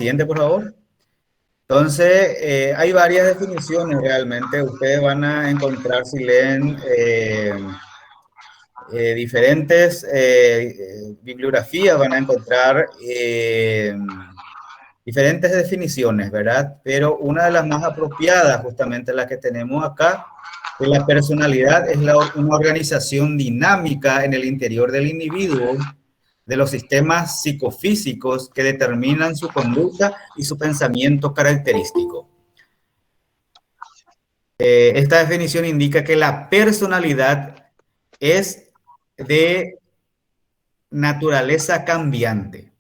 Siguiente, por favor. Entonces, hay varias definiciones realmente. Ustedes van a encontrar si leen diferentes bibliografías, van a encontrar diferentes definiciones, ¿verdad? Pero una de las más apropiadas, justamente la que tenemos acá, que la personalidad es una organización dinámica en el interior del individuo de los sistemas psicofísicos que determinan su conducta y su pensamiento característico. Esta definición indica que la personalidad es de naturaleza cambiante.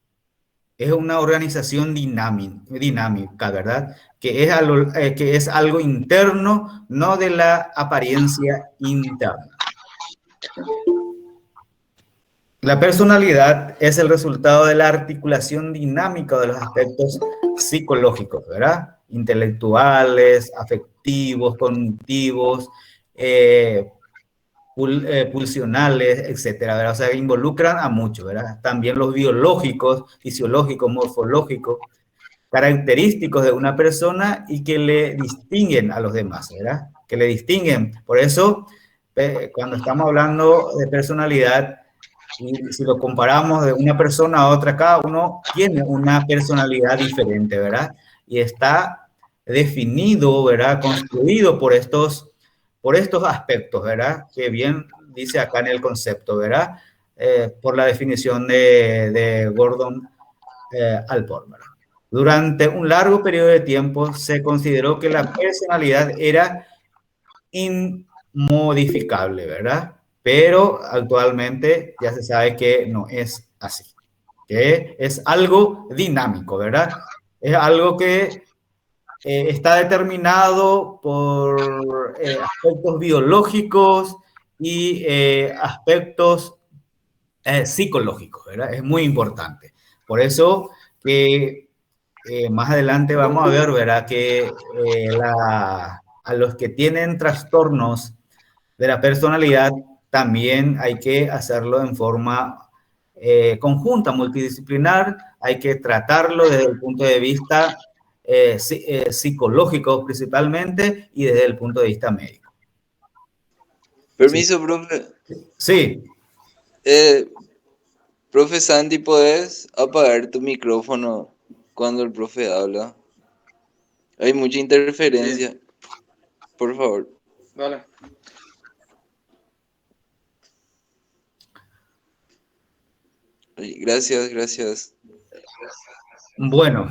Es una organización dinámica, ¿verdad? Que es algo interno, no de la apariencia interna. La personalidad es el resultado de la articulación dinámica de los aspectos psicológicos, ¿verdad? Intelectuales, afectivos, cognitivos, pulsionales, etcétera, ¿verdad? O sea, involucran a muchos, ¿verdad? También los biológicos, fisiológicos, morfológicos, característicos de una persona y que le distinguen a los demás, ¿verdad? Que le distinguen. Por eso, cuando estamos hablando de personalidad, y si lo comparamos de una persona a otra, cada uno tiene una personalidad diferente, ¿verdad? Y está definido, ¿verdad? Construido por estos aspectos, ¿verdad? Que bien dice acá en el concepto, ¿verdad? Por la definición de Gordon Allport, ¿verdad? Durante un largo periodo de tiempo se consideró que la personalidad era inmodificable, ¿verdad? Pero actualmente ya se sabe que no es así, que es algo dinámico, ¿verdad? Es algo que está determinado por aspectos biológicos y aspectos psicológicos, ¿verdad? Es muy importante. Por eso que más adelante vamos a ver, ¿verdad? Que a los que tienen trastornos de la personalidad también hay que hacerlo en forma conjunta, multidisciplinar, hay que tratarlo desde el punto de vista psicológico principalmente y desde el punto de vista médico. Sí, Permiso, profe. sí. Eh, Profe Sandy, ¿podés apagar tu micrófono cuando el profe habla? Hay mucha interferencia. Sí, Por favor. vale. Gracias, gracias. Bueno,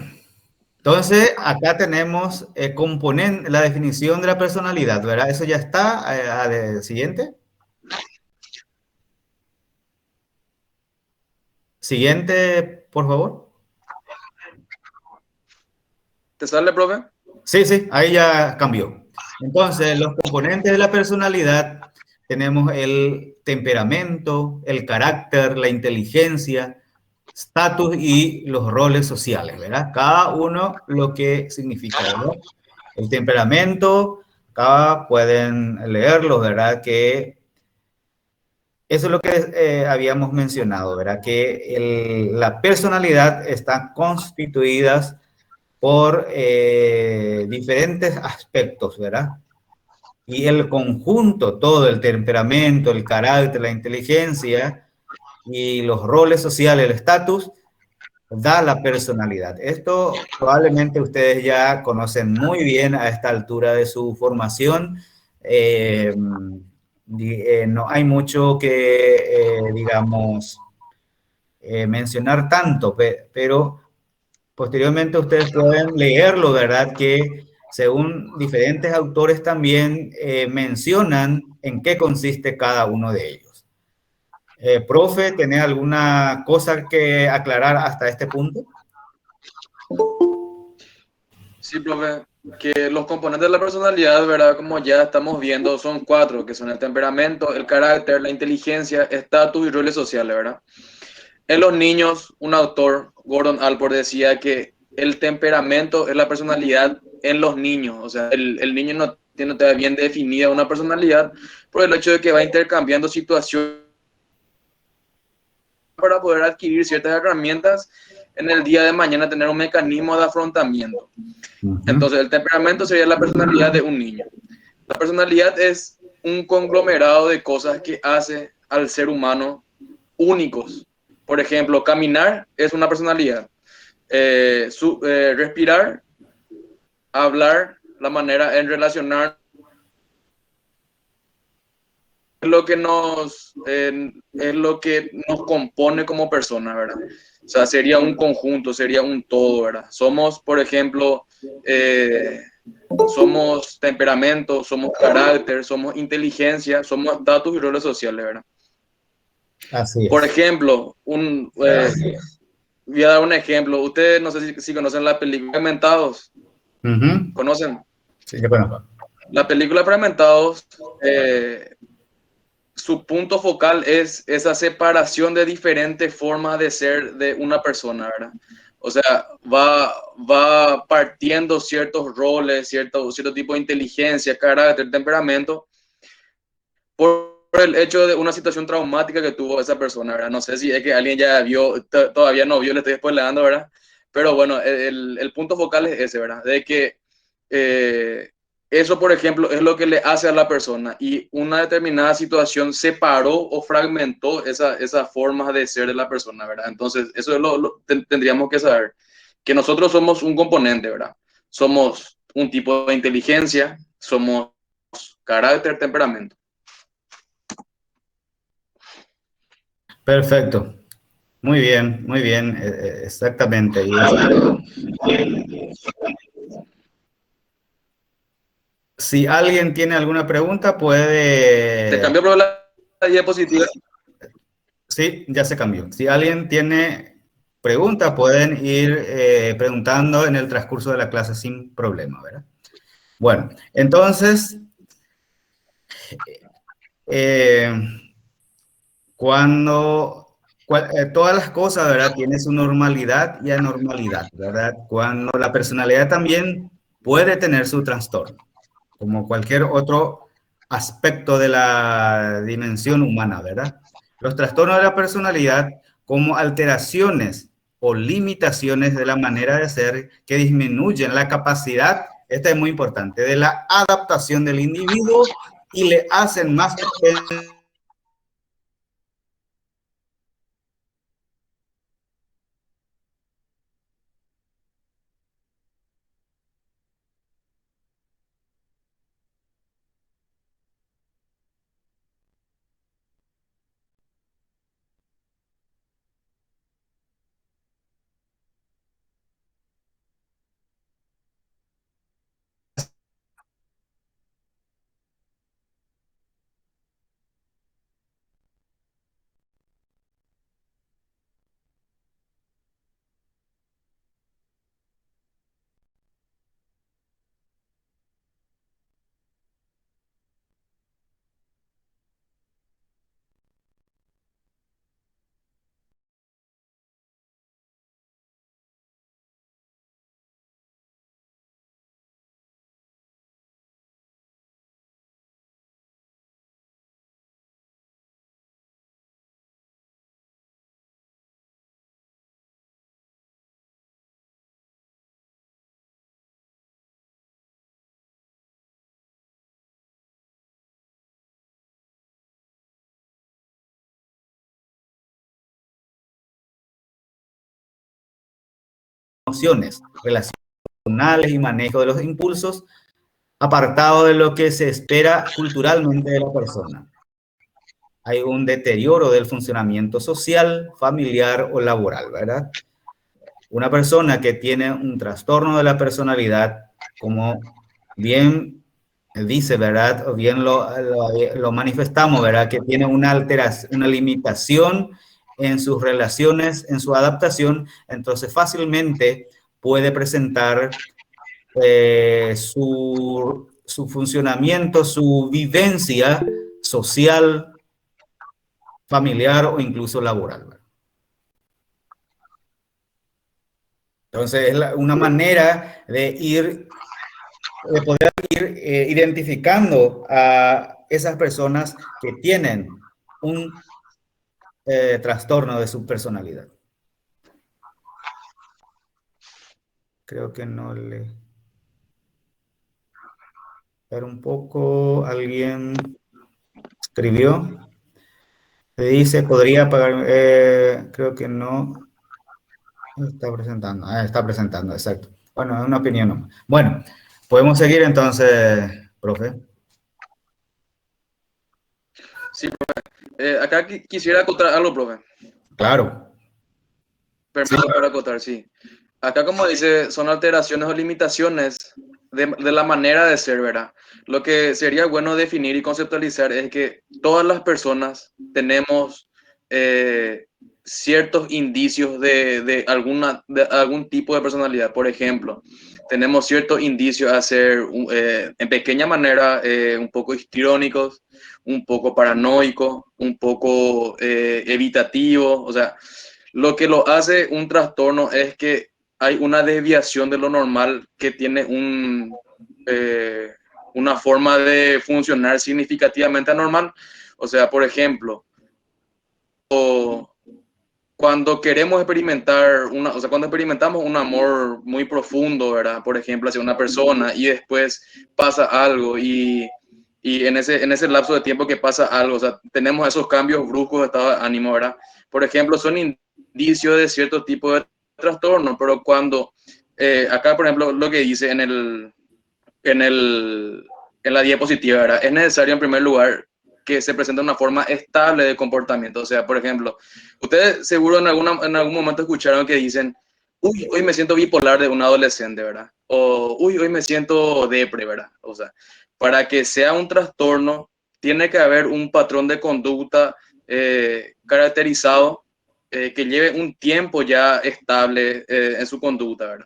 entonces acá tenemos la definición de la personalidad, ¿verdad? Eso ya está. Siguiente. Siguiente, por favor. ¿Te sale, profe? Sí, sí, ahí ya cambió. Entonces, los componentes de la personalidad tenemos el temperamento, el carácter, la inteligencia, estatus y los roles sociales, ¿verdad? Cada uno lo que significa, ¿verdad? El temperamento, acá pueden leerlo, ¿verdad? Que eso es lo que habíamos mencionado, ¿verdad? Que la personalidad está constituida por diferentes aspectos, ¿verdad? Y el conjunto, todo el temperamento, el carácter, la inteligencia y los roles sociales, el estatus, da la personalidad. Esto probablemente ustedes ya conocen muy bien a esta altura de su formación. Eh, no hay mucho que, digamos, mencionar tanto, pero posteriormente ustedes pueden leerlo, ¿verdad? Que según diferentes autores también mencionan en qué consiste cada uno de ellos. Profe, ¿tenés alguna cosa que aclarar hasta este punto? Sí, profe. Que los componentes de la personalidad, ¿verdad? Como ya estamos viendo, son cuatro, que son el temperamento, el carácter, la inteligencia, estatus y roles sociales, ¿verdad? En los niños, un autor, Gordon Allport, decía que el temperamento es la personalidad en los niños. O sea, el niño no tiene todavía bien definida una personalidad por el hecho de que va intercambiando situaciones para poder adquirir ciertas herramientas en el día de mañana tener un mecanismo de afrontamiento. Ujú. Entonces, el temperamento sería la personalidad de un niño. La personalidad es un conglomerado de cosas que hace al ser humano únicos. Por ejemplo, caminar es una personalidad. Respirar, hablar, la manera en relacionar es lo que nos compone como personas, ¿verdad? O sea, sería un conjunto, sería un todo, ¿verdad? Somos, por ejemplo, somos temperamento, somos carácter, somos inteligencia, somos estatus y roles sociales, ¿verdad? Así Por es. ejemplo, voy a dar un ejemplo. Ustedes no sé si conocen la película Fragmentados. Ujú. ¿Conocen? Sí, yo conozco. La película Fragmentados, su punto focal es esa separación de diferentes formas de ser de una persona, ¿verdad? O sea, va partiendo ciertos roles, cierto tipo de inteligencia, carácter, temperamento, por el hecho de una situación traumática que tuvo esa persona, ¿verdad? No sé si es que alguien ya vio, todavía no vio, le estoy spoilerando, ¿verdad? Pero bueno, el punto focal es ese, ¿verdad? De que eso, por ejemplo, es lo que le hace a la persona y una determinada situación separó o fragmentó esas formas de ser de la persona, ¿verdad? Entonces, eso es tendríamos que saber, que nosotros somos un componente, ¿verdad? Somos un tipo de inteligencia, somos carácter, temperamento. Perfecto. Muy bien, exactamente. Si alguien tiene alguna pregunta, Te puede... cambió por la diapositiva. Sí, ya se cambió. Si alguien tiene preguntas, pueden ir preguntando en el transcurso de la clase sin problema, ¿verdad? Bueno, entonces, eh, todas las cosas, ¿verdad? Tienen su normalidad y anormalidad, ¿verdad? Cuando la personalidad también puede tener su trastorno, como cualquier otro aspecto de la dimensión humana, ¿verdad? Los trastornos de la personalidad como alteraciones o limitaciones de la manera de ser que disminuyen la capacidad, esta es muy importante, de la adaptación del individuo y le hacen más propenso emociones, relacionales y manejo de los impulsos, apartado de lo que se espera culturalmente de la persona. Hay un deterioro del funcionamiento social, familiar o laboral, ¿verdad? Una persona que tiene un trastorno de la personalidad, como bien dice, ¿verdad? O bien lo manifestamos, ¿verdad? Que tiene una alteración, una limitación en sus relaciones, en su adaptación, entonces fácilmente puede presentar su funcionamiento, su vivencia social, familiar o incluso laboral, ¿verdad? Entonces, es una manera de poder ir identificando a esas personas que tienen un trastorno de su personalidad. Creo que no le... Pero un poco, alguien escribió. Le dice, podría pagar, creo que no está presentando. Ah, está presentando, exacto. Bueno, es una opinión nomás. Bueno, podemos seguir entonces, profe. Sí, acá quisiera acotar algo, profe. Claro. Sí, Permiso para acotar, sí. Acá, como dice, son alteraciones o limitaciones de la manera de ser, ¿verdad? Lo que sería bueno definir y conceptualizar es que todas las personas tenemos ciertos indicios de algún tipo de personalidad. Por ejemplo, tenemos ciertos indicios a ser, en pequeña manera, un poco histriónicos, un poco paranoicos, un poco evitativos, o sea, lo que lo hace un trastorno es que hay una desviación de lo normal que tiene una forma de funcionar significativamente anormal. O sea, por ejemplo, cuando queremos experimentar o sea, cuando experimentamos un amor muy profundo, ¿verdad? Por ejemplo, hacia una persona y después pasa algo y en ese lapso de tiempo que pasa algo, o sea, tenemos esos cambios bruscos de estado de ánimo, ¿verdad? Por ejemplo, son indicios de cierto tipo de trastorno, pero cuando, acá, por ejemplo, lo que dice en, el, en la diapositiva, ¿verdad? Es necesario, en primer lugar, que se presente una forma estable de comportamiento. O sea, por ejemplo, ustedes seguro en algún momento escucharon que dicen, uy, hoy me siento bipolar de un adolescente, ¿verdad? O, uy, hoy me siento depre, ¿verdad? O sea, para que sea un trastorno, tiene que haber un patrón de conducta caracterizado que lleve un tiempo ya estable en su conducta, ¿verdad?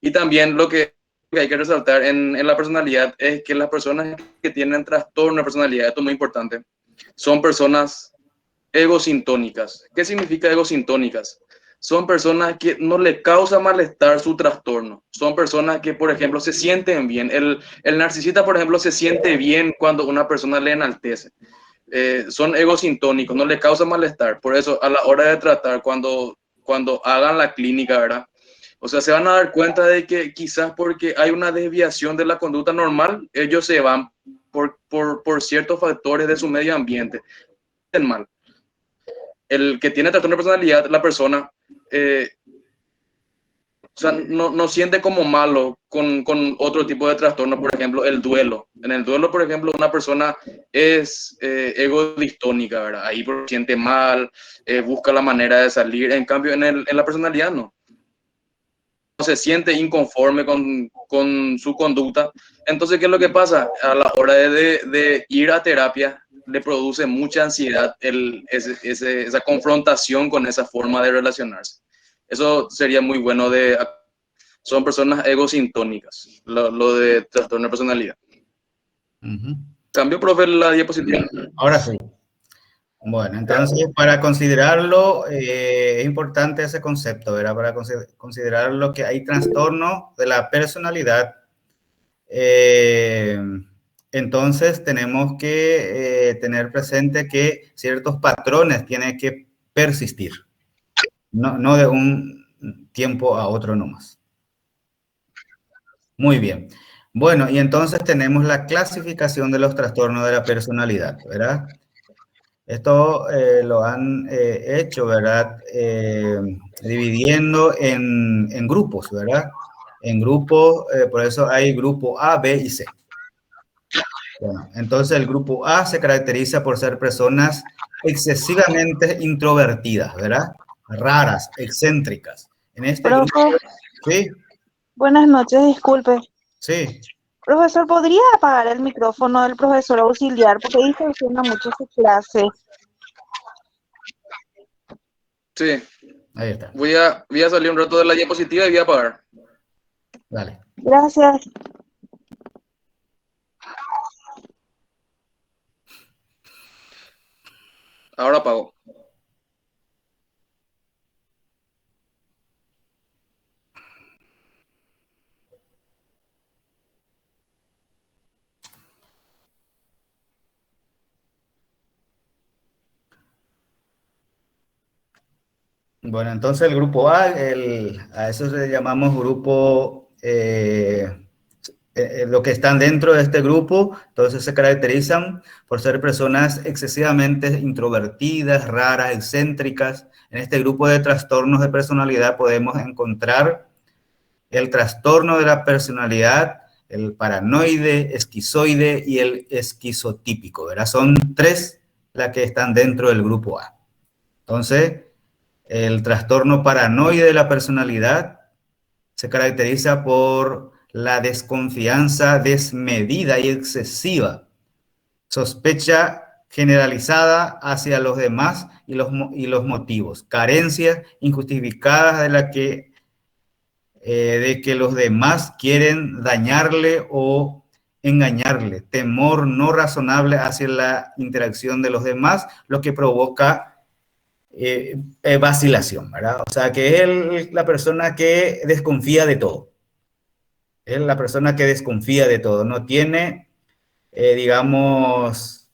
Y también lo que hay que resaltar en la personalidad es que las personas que tienen trastorno de personalidad, esto es muy importante, son personas egosintónicas. ¿Qué significa egosintónicas? Son personas que no le causa malestar su trastorno. Son personas que, por ejemplo, se sienten bien. El narcisista, por ejemplo, se siente bien cuando una persona le enaltece. Son egosintónicos, no le causa malestar. Por eso, a la hora de tratar, cuando hagan la clínica, ¿verdad? O sea, se van a dar cuenta de que quizás porque hay una desviación de la conducta normal, ellos se van por ciertos factores de su medio ambiente. Mal. El que tiene trastorno de personalidad, la persona, o sea, no siente como malo con otro tipo de trastorno, por ejemplo, el duelo. En el duelo, por ejemplo, una persona es egodistónica, ¿verdad? Ahí siente mal, busca la manera de salir. En cambio, en la personalidad no. Se siente inconforme con su conducta. Entonces, ¿qué es lo que pasa? A la hora de ir a terapia, le produce mucha ansiedad esa confrontación con esa forma de relacionarse. Eso sería muy bueno son personas egosintónicas, lo de trastorno de personalidad. Ujú. Cambio, profe, la diapositiva. Ahora sí. Bueno, entonces para considerarlo es importante ese concepto, ¿verdad? Para considerar lo que hay trastorno de la personalidad. eh, entonces tenemos que tener presente que ciertos patrones tienen que persistir, no de un tiempo a otro nomás. Muy bien. Bueno, y entonces tenemos la clasificación de los trastornos de la personalidad, ¿verdad? Esto lo han hecho, ¿verdad? Dividiendo en grupos, ¿verdad? En grupos, por eso hay grupo A, B y C. Bueno, entonces el grupo A se caracteriza por ser personas excesivamente introvertidas, ¿verdad? Raras, excéntricas. En este grupo, Profe, sí, buenas noches, disculpe. sí, Profesor, ¿podría apagar el micrófono del profesor auxiliar? Porque distorsiona mucho su clase. Sí, ahí está. voy a salir un rato de la diapositiva y voy a apagar. Dale. Gracias. Ahora apago. Bueno, entonces el grupo A, a eso le llamamos grupo, lo que están dentro de este grupo, entonces se caracterizan por ser personas excesivamente introvertidas, raras, excéntricas. En este grupo de trastornos de personalidad podemos encontrar el trastorno de la personalidad, el paranoide, esquizoide y el esquizotípico, ¿verdad? Son 3 las que están dentro del grupo A. Entonces, el trastorno paranoide de la personalidad se caracteriza por la desconfianza desmedida y excesiva, sospecha generalizada hacia los demás y los motivos, carencias injustificadas de que los demás quieren dañarle o engañarle, temor no razonable hacia la interacción de los demás, lo que provoca vacilación, ¿verdad? O sea, que es la persona que desconfía de todo. Es la persona que desconfía de todo. No tiene, digamos,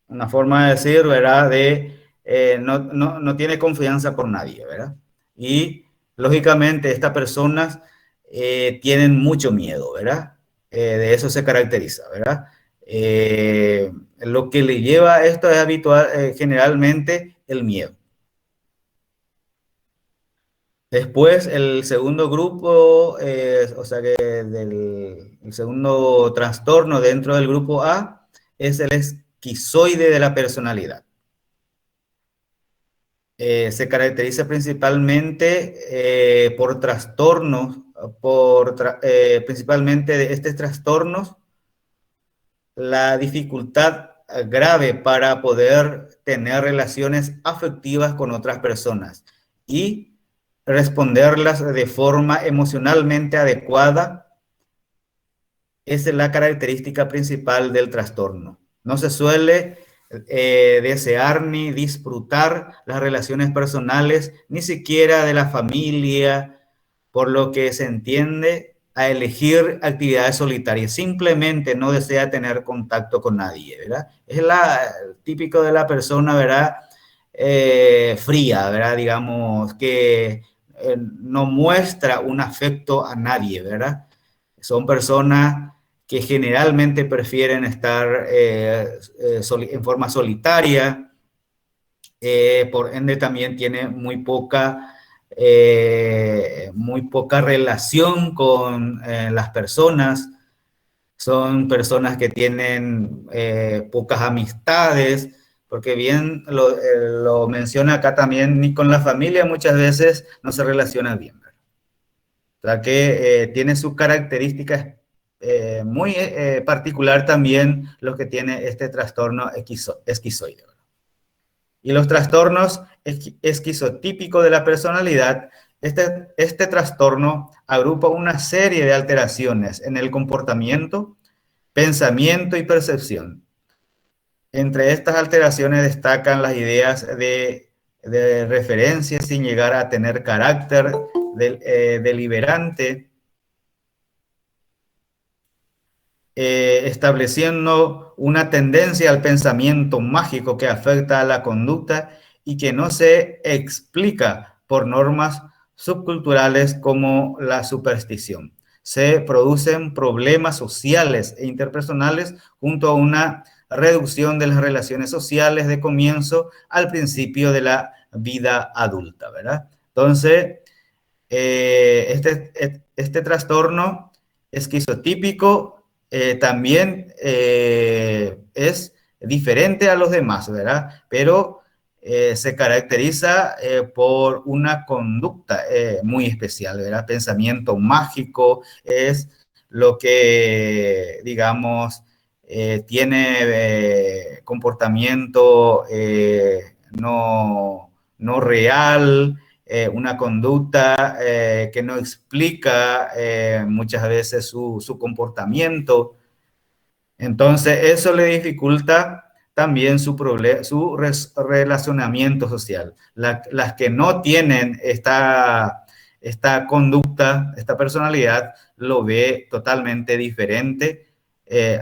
una forma de decir, ¿verdad? No tiene confianza por nadie, ¿verdad? Y, lógicamente, estas personas tienen mucho miedo, ¿verdad? De eso se caracteriza, ¿verdad? Lo que le lleva a esto es habitual, generalmente, el miedo. Después, el segundo grupo, o sea que el segundo trastorno dentro del grupo A es el esquizoide de la personalidad. Se caracteriza principalmente por trastornos, principalmente de estos trastornos, la dificultad grave para poder tener relaciones afectivas con otras personas y responderlas de forma emocionalmente adecuada es la característica principal del trastorno. No se suele desear ni disfrutar las relaciones personales, ni siquiera de la familia, por lo que se entiende a elegir actividades solitarias. Simplemente no desea tener contacto con nadie, ¿verdad? Es típico de la persona, ¿verdad? Fría, ¿verdad? Digamos, que no muestra un afecto a nadie, ¿verdad? Son personas que generalmente prefieren estar en forma solitaria, por ende también tiene muy poca relación con las personas. Son personas que tienen pocas amistades, porque bien lo menciona acá también, ni con la familia muchas veces no se relaciona bien, ¿verdad? O sea que tiene sus características muy particular también los que tiene este trastorno esquizoide. Y los trastornos esquizotípicos de la personalidad, este trastorno agrupa una serie de alteraciones en el comportamiento, pensamiento y percepción. Entre estas alteraciones destacan las ideas de referencia sin llegar a tener carácter deliberante, estableciendo una tendencia al pensamiento mágico que afecta a la conducta y que no se explica por normas subculturales como la superstición. Se producen problemas sociales e interpersonales junto a una reducción de las relaciones sociales de comienzo al principio de la vida adulta, ¿verdad? Entonces, este trastorno esquizotípico también es diferente a los demás, ¿verdad? Pero se caracteriza por una conducta muy especial, ¿verdad? Pensamiento mágico es lo que, digamos, tiene comportamiento no real, una conducta que no explica muchas veces su comportamiento. Entonces, eso le dificulta también su relacionamiento social. Las que no tienen esta conducta, esta personalidad, lo ve totalmente diferente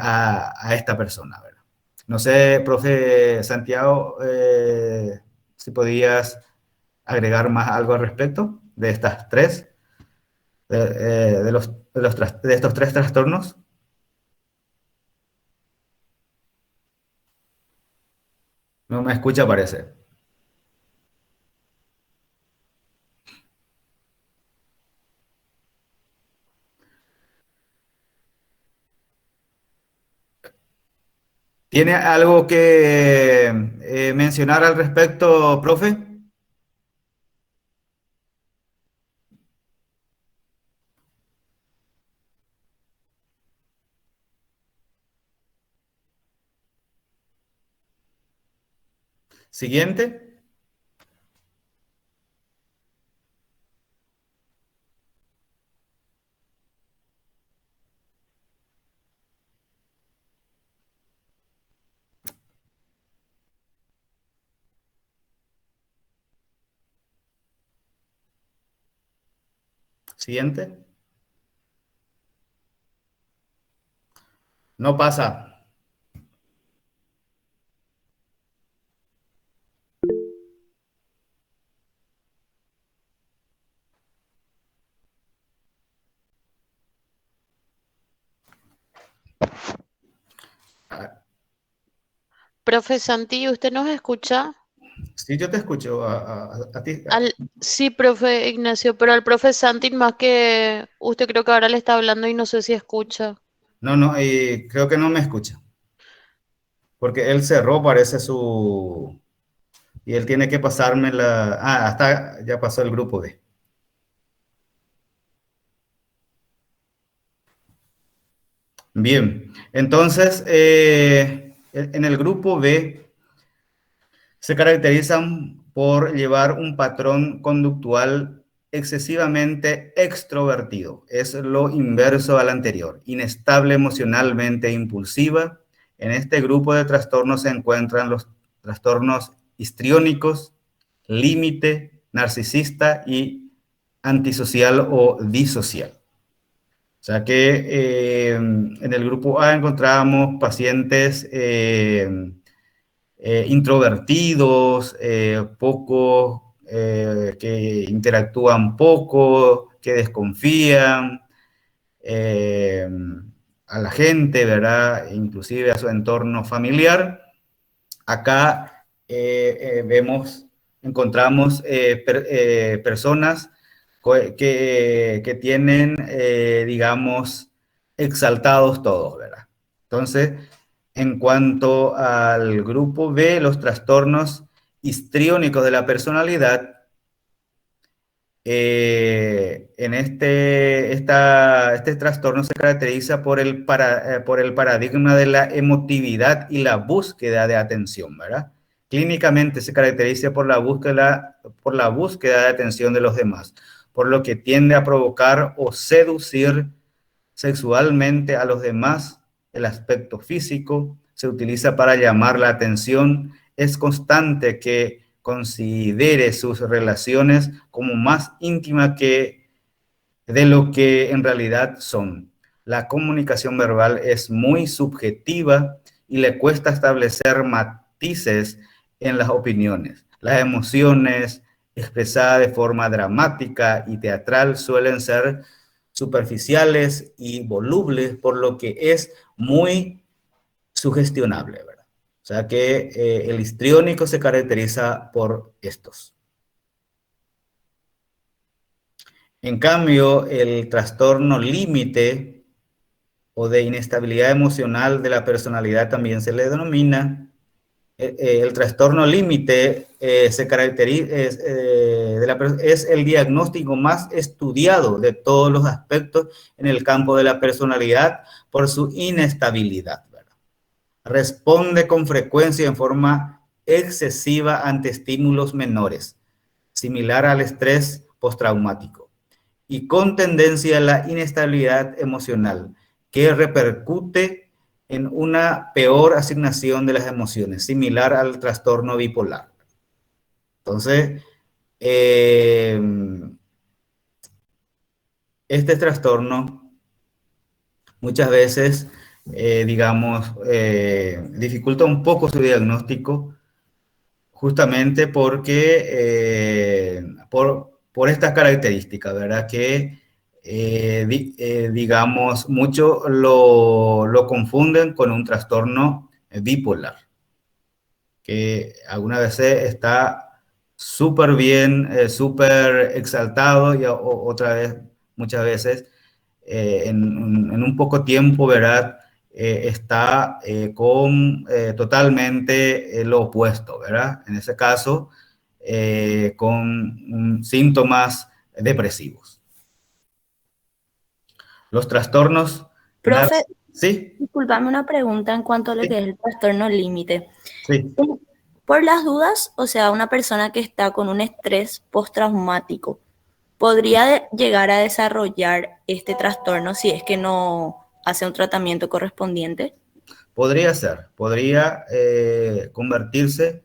a esta persona, ¿verdad? No sé, profe Santiago, si podías agregar más algo al respecto de estas tres, de estos tres trastornos? No me escucha, parece. ¿Tiene algo que mencionar al respecto, profe? Siguiente. Siguiente. No pasa. Profe Santi, ¿usted nos escucha? Sí, yo te escucho a ti. Sí, profe Ignacio, pero al profe Santi más que usted creo que ahora le está hablando y no sé si escucha. No, no, creo que no me escucha. Porque él cerró, parece y él tiene que pasarme hasta ya pasó el grupo B. Bien, entonces, en el grupo B se caracterizan por llevar un patrón conductual excesivamente extrovertido. Es lo inverso al anterior. Inestable emocionalmente impulsiva. En este grupo de trastornos se encuentran los trastornos histriónicos, límite, narcisista y antisocial o disocial. O sea que en el grupo A encontramos pacientes introvertidos, que interactúan poco, que desconfían a la gente, ¿verdad? Inclusive a su entorno familiar. Acá encontramos personas que tienen, digamos, exaltados todos, ¿verdad? Entonces, en cuanto al grupo B, los trastornos histriónicos de la personalidad, este trastorno se caracteriza por el paradigma de la emotividad y la búsqueda de atención, ¿verdad? Clínicamente se caracteriza por la búsqueda de atención de los demás, por lo que tiende a provocar o seducir sexualmente a los demás. El aspecto físico se utiliza para llamar la atención. Es constante que considere sus relaciones como más íntimas de lo que en realidad son. La comunicación verbal es muy subjetiva y le cuesta establecer matices en las opiniones. Las emociones expresadas de forma dramática y teatral suelen ser superficiales y volubles, por lo que es muy sugestionable, ¿verdad? O sea que el histriónico se caracteriza por estos. En cambio, el trastorno límite o de inestabilidad emocional de la personalidad también se le denomina. El trastorno límite se caracteriza, es el diagnóstico más estudiado de todos los aspectos en el campo de la personalidad por su inestabilidad, ¿verdad? Responde con frecuencia en forma excesiva ante estímulos menores, similar al estrés postraumático, y con tendencia a la inestabilidad emocional, que repercute en una peor asignación de las emociones, similar al trastorno bipolar. Entonces, este trastorno muchas veces, digamos, dificulta un poco su diagnóstico justamente porque, por estas características, ¿verdad? Que, digamos, muchos lo confunden con un trastorno bipolar, que algunas veces está súper bien, súper exaltado y otra vez, muchas veces, en un poco tiempo, ¿verdad? Está con totalmente lo opuesto, ¿verdad? En ese caso, con síntomas depresivos. Los trastornos... Profe, Sí, discúlpame una pregunta en cuanto a lo sí, que es el trastorno límite. sí. Por las dudas, o sea, una persona que está con un estrés postraumático, ¿podría llegar a desarrollar este trastorno si es que no hace un tratamiento correspondiente? Podría ser, podría convertirse,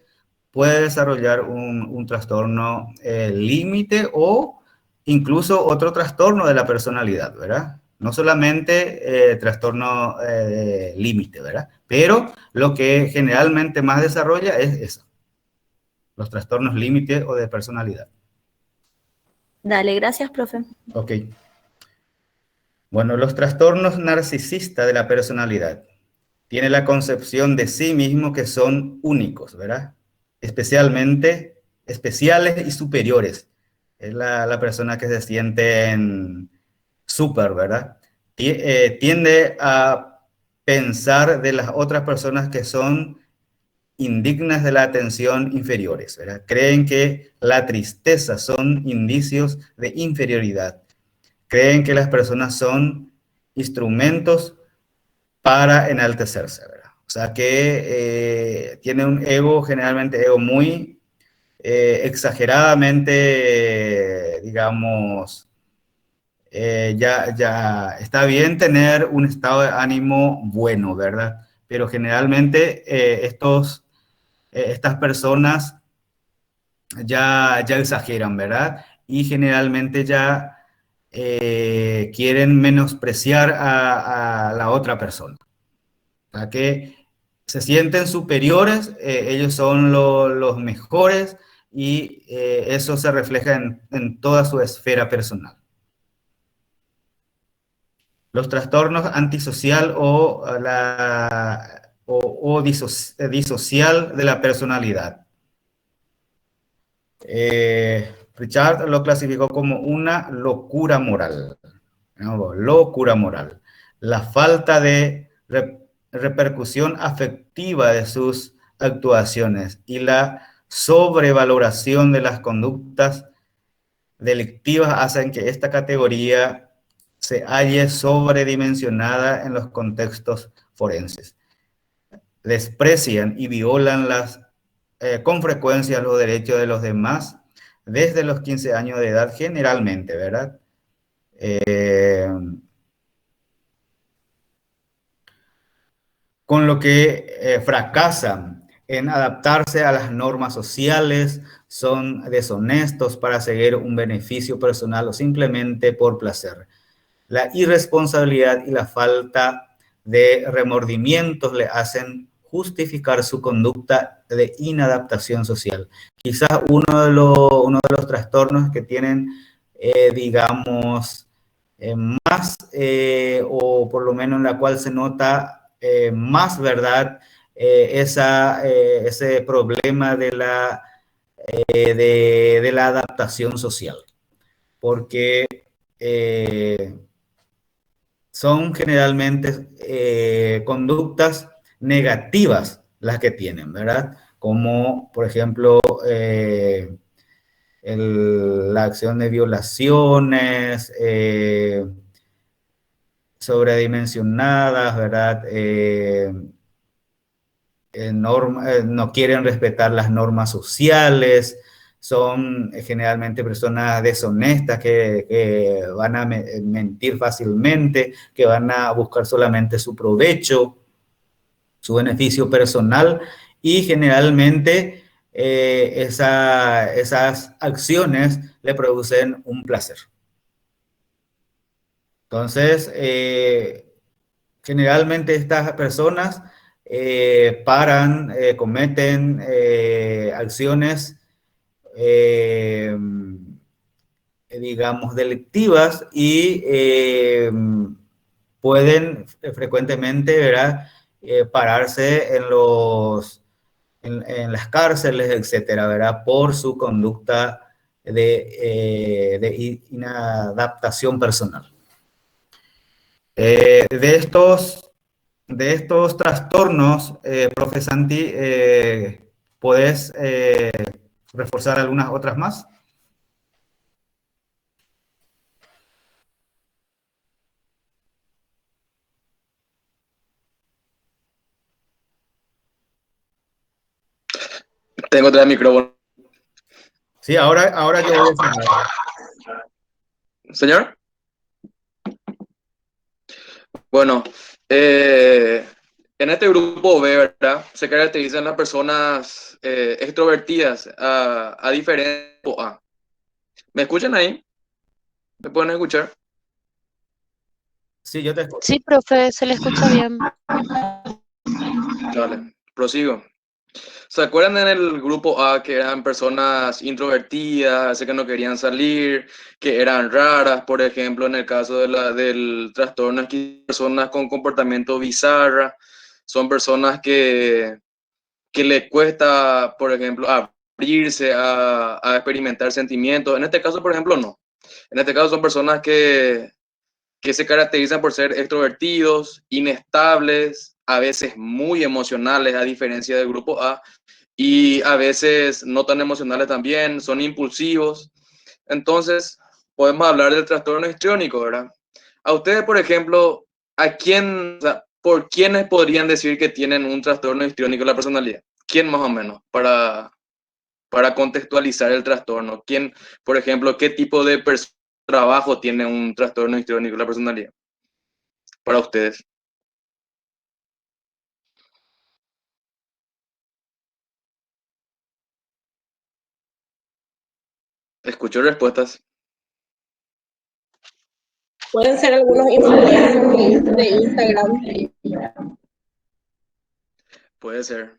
puede desarrollar un trastorno límite o incluso otro trastorno de la personalidad, ¿verdad? No solamente trastorno límite, ¿verdad? Pero lo que generalmente más desarrolla es eso, los trastornos límite o de personalidad. Dale, gracias, profe. Ok. Bueno, los trastornos narcisistas de la personalidad. Tiene la concepción de sí mismo que son únicos, ¿verdad? Especialmente, especiales y superiores. Es la persona que se siente en súper, ¿verdad? Tiende a pensar de las otras personas que son indignas de la atención inferiores, ¿verdad? Creen que la tristeza son indicios de inferioridad. Creen que las personas son instrumentos para enaltecerse, ¿verdad? O sea que tiene un ego, generalmente ego muy exageradamente, digamos, ya está bien tener un estado de ánimo bueno, ¿verdad? Pero generalmente estas personas ya exageran, ¿verdad? Y generalmente ya quieren menospreciar a la otra persona. O sea, que se sienten superiores, ellos son los mejores y eso se refleja en toda su esfera personal. Los trastornos antisocial o disocial de la personalidad. Richard lo clasificó como una locura moral. ¿No? Locura moral. La falta de repercusión afectiva de sus actuaciones y la sobrevaloración de las conductas delictivas hacen que esta categoría se halle sobredimensionada en los contextos forenses. Desprecian y violan con frecuencia los derechos de los demás desde los 15 años de edad generalmente, ¿verdad? Con lo que fracasan en adaptarse a las normas sociales, son deshonestos para seguir un beneficio personal o simplemente por placer. La irresponsabilidad y la falta de remordimientos le hacen justificar su conducta de inadaptación social. Quizás uno de los trastornos que tienen, digamos, más, o por lo menos en la cual se nota más, ¿verdad? Ese problema de la adaptación social. Porque son generalmente conductas negativas las que tienen, ¿verdad? Como, por ejemplo, la acción de violaciones, sobredimensionadas, ¿verdad? No quieren respetar las normas sociales, son generalmente personas deshonestas que van a mentir fácilmente, que van a buscar solamente su provecho, su beneficio personal y generalmente esas acciones le producen un placer. Entonces, generalmente estas personas cometen acciones, digamos, delictivas y pueden frecuentemente, ¿verdad? Pararse en las cárceles, etcétera, ¿verdad? Por su conducta de inadaptación personal. De estos trastornos, profe Santi, ¿puedes reforzar algunas otras más? Tengo tres micrófonos. Sí, ahora yo voy a cerrar. Señor. Bueno, en este grupo B, ¿verdad? Se caracterizan las personas extrovertidas a diferencia de grupo A. ¿Me escuchan ahí? ¿Me pueden escuchar? Sí, yo te escucho. Sí, profe, se le escucha bien. Vale, prosigo. ¿Se acuerdan en el grupo A que eran personas introvertidas, que no querían salir, que eran raras, por ejemplo, en el caso del trastorno, aquí personas con comportamiento bizarra, son personas que le cuesta, por ejemplo, abrirse a experimentar sentimientos? En este caso, por ejemplo, no. En este caso son personas que se caracterizan por ser extrovertidos, inestables, a veces muy emocionales, a diferencia del grupo A, y a veces no tan emocionales también, son impulsivos. Entonces, podemos hablar del trastorno histriónico, ¿verdad? A ustedes, por ejemplo, ¿a quién, o sea, por quiénes podrían decir que tienen un trastorno histriónico de la personalidad? ¿Quién más o menos? Para contextualizar el trastorno. ¿Quién, por ejemplo, qué tipo de trabajo tiene un trastorno histriónico de la personalidad? Para ustedes. Escucho respuestas. Pueden ser algunos influencers de Instagram. Puede ser.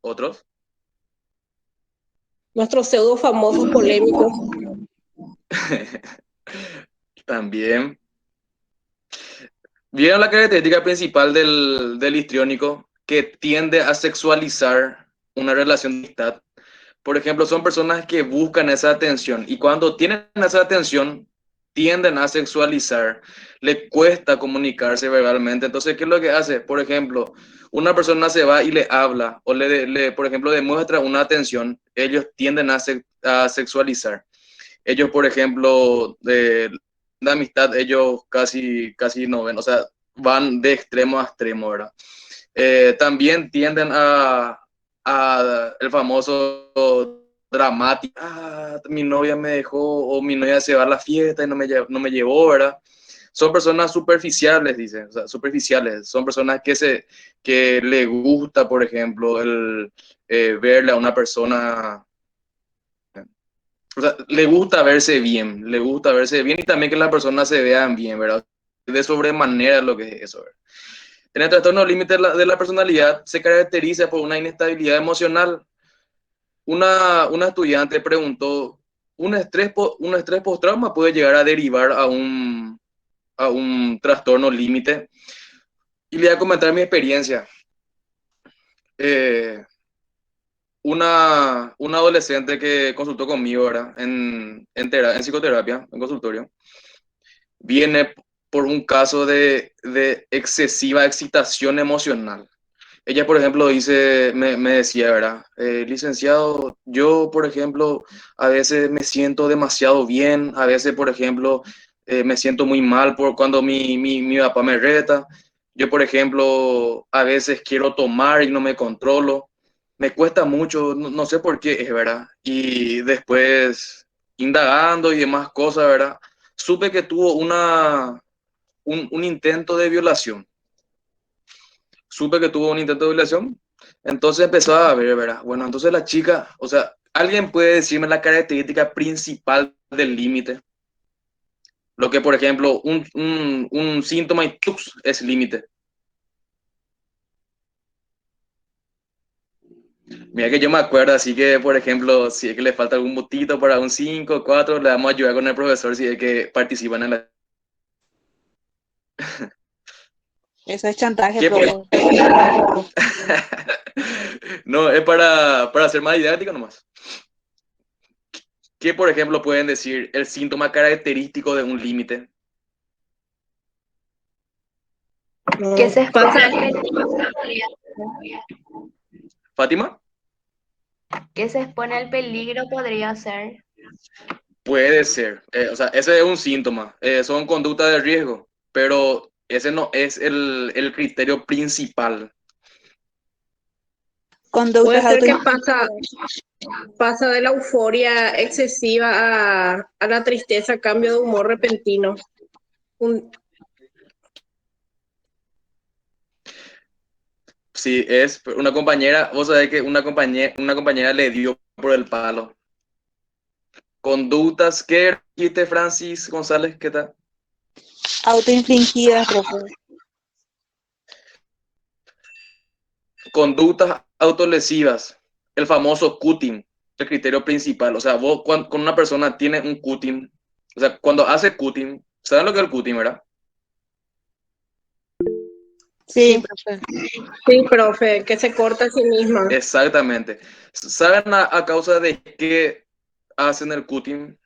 ¿Otros? Nuestros pseudo famosos polémicos. También. ¿Vieron la característica principal del histriónico? Que tiende a sexualizar una relación de amistad. Por ejemplo, son personas que buscan esa atención y cuando tienen esa atención tienden a sexualizar, le cuesta comunicarse verbalmente. Entonces, ¿qué es lo que hace? Por ejemplo, una persona se va y le habla o por ejemplo, demuestra una atención, ellos tienden a sexualizar. Ellos, por ejemplo, de la amistad, ellos casi no ven, o sea, van de extremo a extremo, ¿verdad? También tienden a el famoso dramático, mi novia me dejó o mi novia se va a la fiesta y no me llevó, ¿verdad? Son personas superficiales, dicen, o sea, superficiales, son personas que le gusta, por ejemplo, verle a una persona, o sea, le gusta verse bien y también que las personas se vean bien, ¿verdad? De sobremanera lo que es eso, ¿verdad? En el trastorno límite de la personalidad se caracteriza por una inestabilidad emocional. Una estudiante preguntó, un estrés postrauma puede llegar a derivar a un trastorno límite? Y le voy a comentar mi experiencia. Eh, una adolescente que consultó conmigo, ¿verdad? En psicoterapia, en consultorio, viene por un caso de excesiva excitación emocional. Ella, por ejemplo, me decía, ¿verdad? Licenciado, yo, por ejemplo, a veces me siento demasiado bien, a veces, por ejemplo, me siento muy mal por cuando mi papá me reta. Yo, por ejemplo, a veces quiero tomar y no me controlo. Me cuesta mucho, no sé por qué, es verdad. Y después, indagando y demás cosas, ¿verdad? Supe que tuvo un intento de violación. Entonces empezó a ver, ¿verdad? Bueno, entonces la chica, o sea, ¿alguien puede decirme la característica principal del límite? Lo que, por ejemplo, un síntoma y ¡tux! Es límite. Mira que yo me acuerdo, así que, por ejemplo, si es que le falta algún botito para un 5 4 le vamos a ayudar con el profesor si es que participan en la... Eso es chantaje, ¿Qué por- profe. No, es para ser más didáctico nomás. ¿Qué, por ejemplo, pueden decir el síntoma característico de un límite? Que se expone Pasa, al peligro, ¿Fátima? que se expone al peligro podría ser. Puede ser. O sea, ese es un síntoma. Son conductas de riesgo, pero ese no es el criterio principal. puede Conductas ser que autoinfringidas. pasa de la euforia excesiva a la tristeza, cambio de humor repentino. Un- Sí, es una compañera, vos sabés que una compañera le dio por el palo. Conductas, ¿qué dijiste, Francis González? ¿Qué tal? Autoinfringidas, profe. Conductas autolesivas, el famoso cutting, el criterio principal. O sea, vos con una persona tiene un cutting, o sea, cuando hace cutting, ¿saben lo que es el cutting, verdad? Sí, Sí, profe. Sí, profe, que se corta a sí misma. Exactamente. ¿Saben a causa de qué hacen el cutting?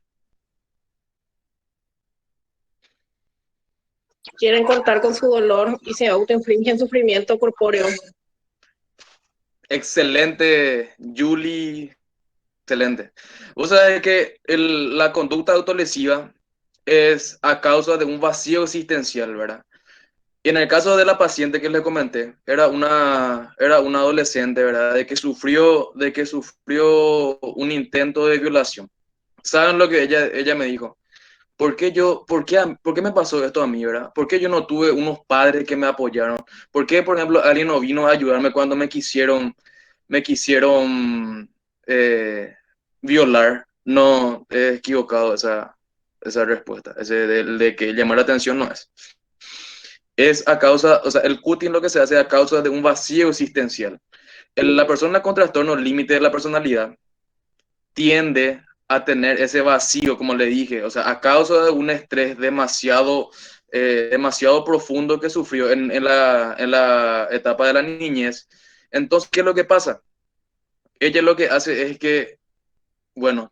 Quieren cortar con su dolor y se autoinfligen sufrimiento corpóreo. Excelente, Julie. Excelente. Vos sabés que la conducta autolesiva es a causa de un vacío existencial, ¿verdad? Y en el caso de la paciente que les comenté, era una adolescente, ¿verdad? De que sufrió un intento de violación. ¿Saben lo que ella me dijo? ¿Por qué me pasó esto a mí, verdad? ¿Por qué yo no tuve unos padres que me apoyaron? ¿Por qué, por ejemplo, alguien no vino a ayudarme cuando me quisieron violar? No, he equivocado esa respuesta. Ese de que llamar la atención no es. Es a causa, o sea, el cutting lo que se hace a causa de un vacío existencial. La persona con trastorno límite de la personalidad tiende a tener ese vacío, como le dije, o sea, a causa de un estrés demasiado profundo que sufrió en la etapa de la niñez. Entonces, ¿qué es lo que pasa? Ella lo que hace es que, bueno,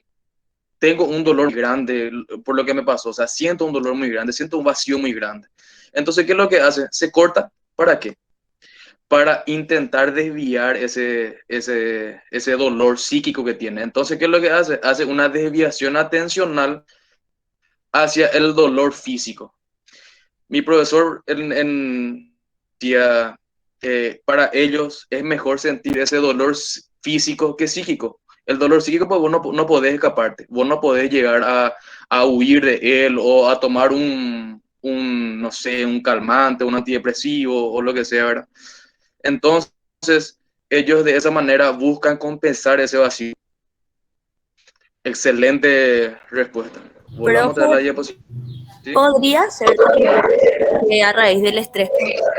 tengo un dolor grande por lo que me pasó, o sea, siento un dolor muy grande, siento un vacío muy grande. Entonces, ¿qué es lo que hace? Se corta, ¿para qué? Para intentar desviar ese dolor psíquico que tiene. Entonces, ¿qué es lo que hace? Hace una desviación atencional hacia el dolor físico. Mi profesor decía, para ellos es mejor sentir ese dolor físico que psíquico. El dolor psíquico, pues vos no podés escaparte, vos no podés llegar a huir de él o a tomar no sé, un calmante, un antidepresivo o lo que sea, ¿verdad? Entonces, ellos de esa manera buscan compensar ese vacío. Excelente respuesta. Volvamos a Profe, traer la diapositiva. ¿Sí? podría ser también que a raíz del estrés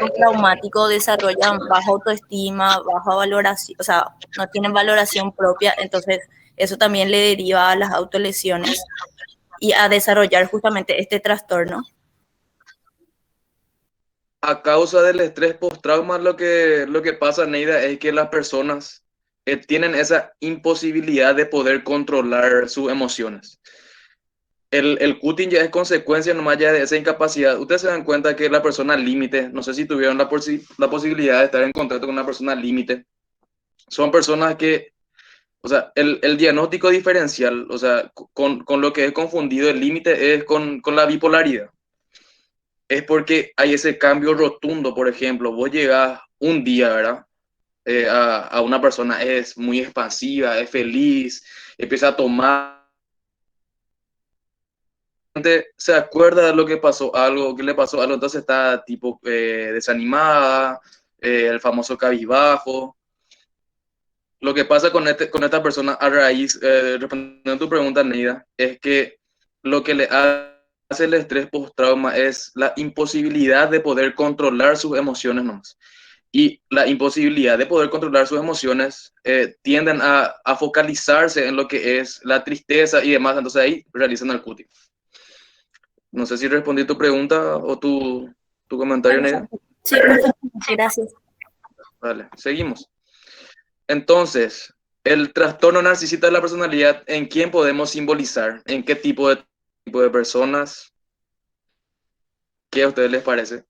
postraumático desarrollan baja autoestima, baja valoración, o sea, no tienen valoración propia, entonces eso también le deriva a las autolesiones y a desarrollar justamente este trastorno. A causa del estrés post-trauma, lo que pasa, Neida, es que las personas tienen esa imposibilidad de poder controlar sus emociones. El cutting ya es consecuencia nomás ya de esa incapacidad. Ustedes se dan cuenta que la persona límite, no sé si tuvieron la posibilidad de estar en contacto con una persona límite, son personas que, o sea, el diagnóstico diferencial, o sea, con lo que es confundido el límite es con la bipolaridad. Es porque hay ese cambio rotundo, por ejemplo, vos llegás un día, ¿verdad? A una persona es muy expansiva, es feliz, empieza a tomar, se acuerda de lo que pasó, algo, que le pasó algo, entonces está tipo desanimada, el famoso cabizbajo. Lo que pasa con esta persona a raíz, respondiendo a tu pregunta, Neida, es que lo que le hace el estrés post-trauma es la imposibilidad de poder controlar sus emociones nomás. y la imposibilidad de poder controlar sus emociones, tienden a focalizarse en lo que es la tristeza y demás, entonces ahí realizan el cutting. No sé si respondí tu pregunta o tu comentario, Neida. Sí, perfecto. Gracias. Vale, seguimos. Entonces, el trastorno narcisista de la personalidad, ¿en quién podemos simbolizar? ¿En qué tipo de personas? ¿Qué a ustedes les parece?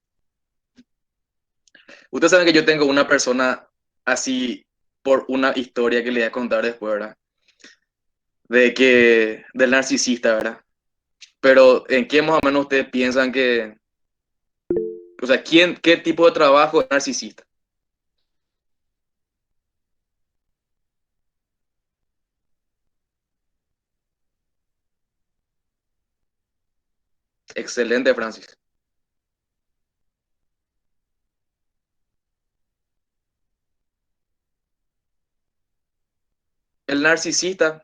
Ustedes saben que yo tengo una persona así por una historia que le voy a contar después, ¿verdad? Del narcisista, ¿verdad? Pero ¿en qué más o menos ustedes piensan que, o sea, qué tipo de trabajo es narcisista? Excelente, Francis. El narcisista,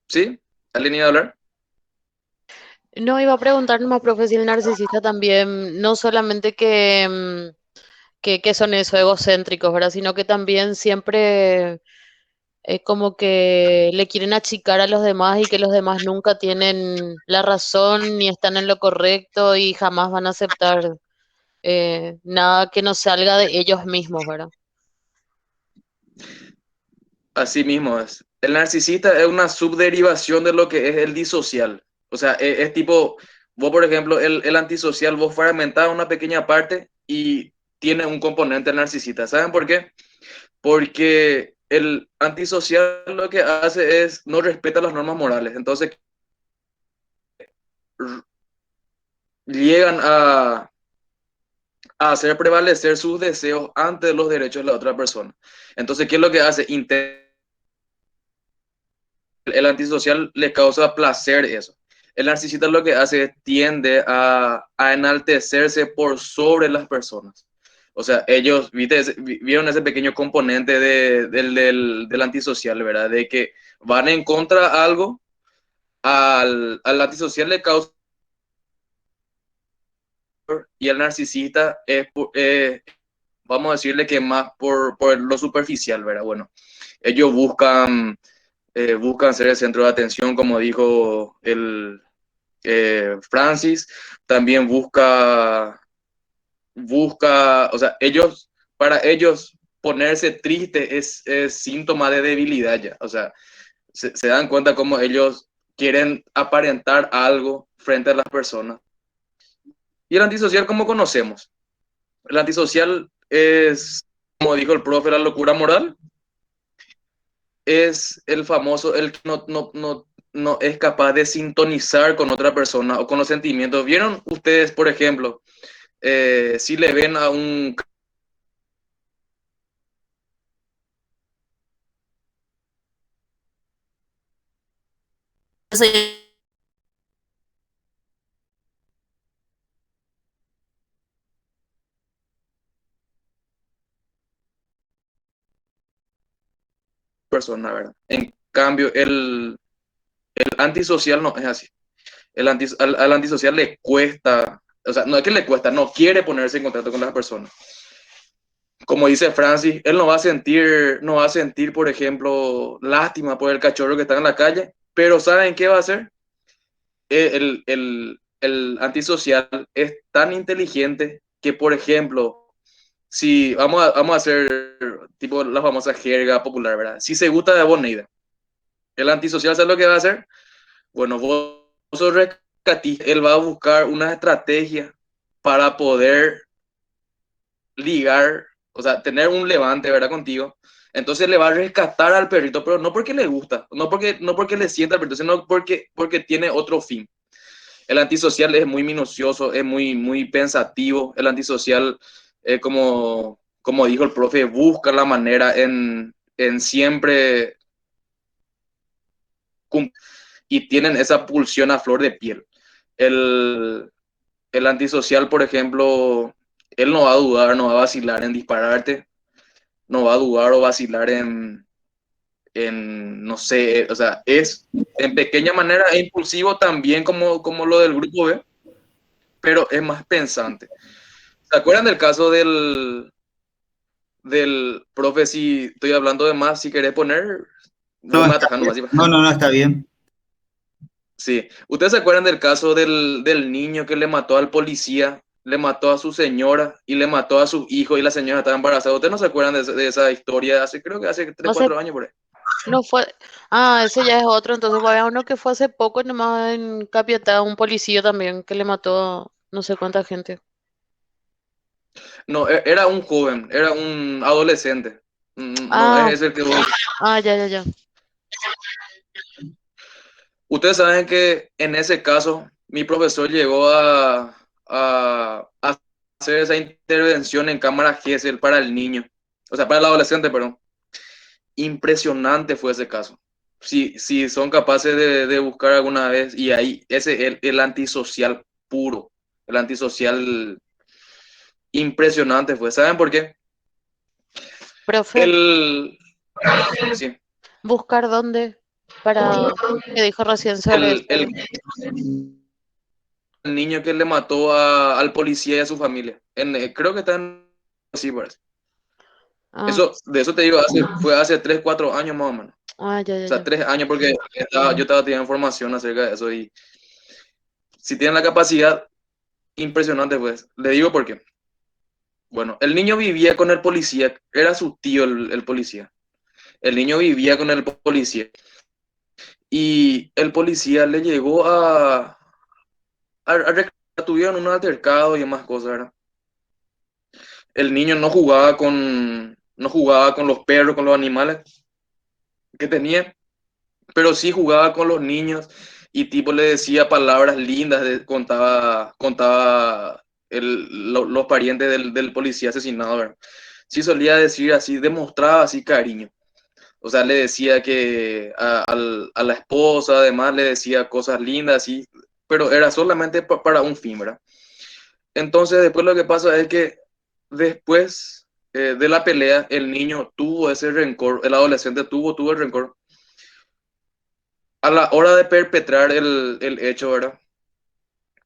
¿sí? ¿Alguien iba a hablar? No, iba a preguntar nomás, profe, si el narcisista también, no solamente que son eso, egocéntricos, ¿verdad? Sino que también siempre como que le quieren achicar a los demás y que los demás nunca tienen la razón ni están en lo correcto y jamás van a aceptar nada que no salga de ellos mismos, ¿verdad? Así mismo es. El narcisista es una subderivación de lo que es el disocial. O sea, es tipo, vos por ejemplo, el antisocial, vos fragmentás una pequeña parte y tiene un componente narcisista. ¿Saben por qué? Porque el antisocial lo que hace es no respeta las normas morales. Entonces, llegan a hacer prevalecer sus deseos ante los derechos de la otra persona. Entonces, ¿qué es lo que hace? El antisocial le causa placer eso. El narcisista lo que hace es tiende a enaltecerse por sobre las personas. O sea, ellos, ¿viste? Vieron ese pequeño componente del antisocial, ¿verdad? De que van en contra de algo, al antisocial le causa y al narcisista es, vamos a decirle que más por lo superficial, ¿verdad? Bueno, ellos buscan ser el centro de atención, como dijo Francis, también o sea, para ellos ponerse triste es síntoma de debilidad ya, o sea, se dan cuenta cómo ellos quieren aparentar algo frente a las personas. Y el antisocial, ¿cómo conocemos? El antisocial es, como dijo el profe, la locura moral, es el famoso, el que no es capaz de sintonizar con otra persona o con los sentimientos. ¿Vieron ustedes, por ejemplo, si le ven a un Yo soy persona, ¿verdad? En cambio, el antisocial no es así. Al antisocial le cuesta, o sea, no es que le cuesta, no quiere ponerse en contacto con las personas. Como dice Francis, él no va a sentir, por ejemplo, lástima por el cachorro que está en la calle, pero ¿saben qué va a hacer? El antisocial es tan inteligente que, por ejemplo, si vamos a hacer tipo la famosa jerga popular, ¿verdad? Si se gusta de vos, Neida, el antisocial, ¿sabe lo que va a hacer? Bueno, vos sos rescatista, él va a buscar una estrategia para poder ligar, o sea, tener un levante, ¿verdad? Contigo. Entonces le va a rescatar al perrito, pero no porque le gusta, no porque le sienta al perrito, sino porque tiene otro fin. El antisocial es muy minucioso, es muy pensativo. El antisocial, como dijo el profe, busca la manera en siempre y tienen esa pulsión a flor de piel. El, el antisocial, por ejemplo, él no va a dudar, no va a vacilar en dispararte, no va a dudar o vacilar no sé, o sea, es en pequeña manera es impulsivo también como lo del grupo B, pero es más pensante. ¿Se acuerdan del caso del profe, si estoy hablando de más, si querés poner, No, vos me está atajás nomás. bien. No, está bien. Sí. ¿Ustedes se acuerdan del caso del niño que le mató al policía, le mató a su señora y le mató a su hijo y la señora estaba embarazada? ¿Ustedes no se acuerdan de esa historia? Creo que hace 3 Hace, 4 años por ahí. no fue, ese ya es otro, entonces había uno que fue hace poco nomás en Capiatá, un policía también que le mató no sé cuánta gente. No, era un joven, era un adolescente. No Ah, es el que vos... ya, ya, ya. Ustedes saben que en ese caso mi profesor llegó a hacer esa intervención en cámara Gesell para el niño, o sea, para el adolescente, perdón. Impresionante fue ese caso. Si son capaces de buscar alguna vez, y ahí, el antisocial puro, el antisocial impresionante fue. ¿Saben por qué? Profe, El, sí, buscar dónde para que dijo recién sobre el, eso. el, el niño que le mató al policía y a su familia. Creo que está en... Sí, parece. Ah, Eso, de eso te digo, fue hace 3 4 años más o menos. ya, O ya, sea, ya. 3 años porque yo estaba teniendo información acerca de eso y si tienen la capacidad, impresionante pues. Le digo por qué. Bueno, el niño vivía con el policía, era su tío el policía. El niño vivía con el policía y el policía le llegó tuvieron un altercado y demás cosas, ¿verdad? El niño no jugaba con los perros, con los animales que tenía, pero sí jugaba con los niños y tipo le decía palabras lindas, contaba los parientes del policía asesinado, ¿verdad? Sí solía decir así, demostraba así cariño. O sea, le decía que a la esposa, además, le decía cosas lindas, así, pero era solamente para un fin, ¿verdad? Entonces, después lo que pasa es que después de la pelea, el niño tuvo ese rencor, el adolescente tuvo el rencor. A la hora de perpetrar el hecho, ¿verdad?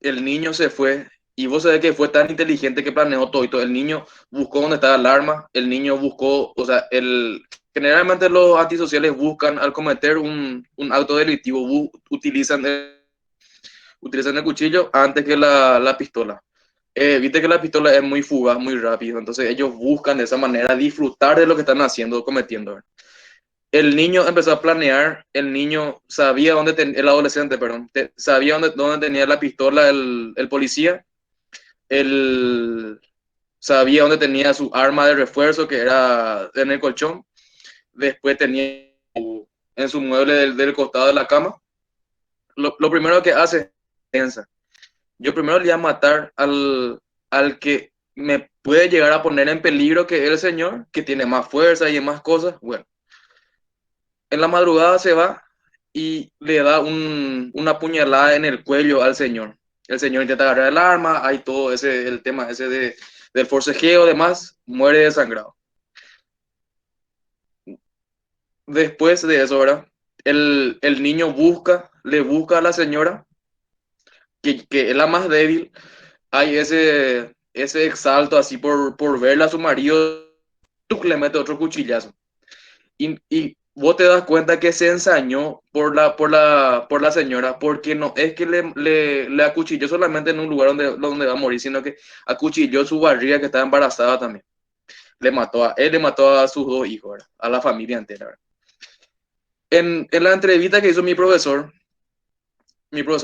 El niño se fue y vos sabés que fue tan inteligente que planeó todo y todo. El niño buscó dónde estaba el arma, el niño buscó, o sea, generalmente los antisociales buscan al cometer un acto delictivo, utilizan el cuchillo antes que la pistola. Viste que la pistola es muy fugaz, muy rápido, entonces ellos buscan de esa manera disfrutar de lo que están haciendo, cometiendo. ¿Verdad? El niño empezó a planear, el niño sabía dónde el adolescente, perdón, sabía dónde tenía la pistola el policía, él sabía dónde tenía su arma de refuerzo, que era en el colchón, después tenía en su mueble del costado de la cama. Lo primero que hace, piensa, yo primero le voy a matar al que me puede llegar a poner en peligro, que es el señor, que tiene más fuerza y más cosas. Bueno, en la madrugada se va y le da una puñalada en el cuello al señor. El señor intenta agarrar el arma, hay todo el tema ese del forcejeo, demás, muere desangrado. Después de eso, ¿verdad? El niño le busca a la señora, que es la más débil. Hay ese exalto así por verla a su marido, tú le mete otro cuchillazo. Y vos te das cuenta que se ensañó por la señora, porque no es que le acuchilló solamente en un lugar donde va a morir, sino que acuchilló su barriga que estaba embarazada también. Él le mató a sus 2 hijos, ¿verdad? A la familia entera. ¿Verdad? En la entrevista que hizo mi profesor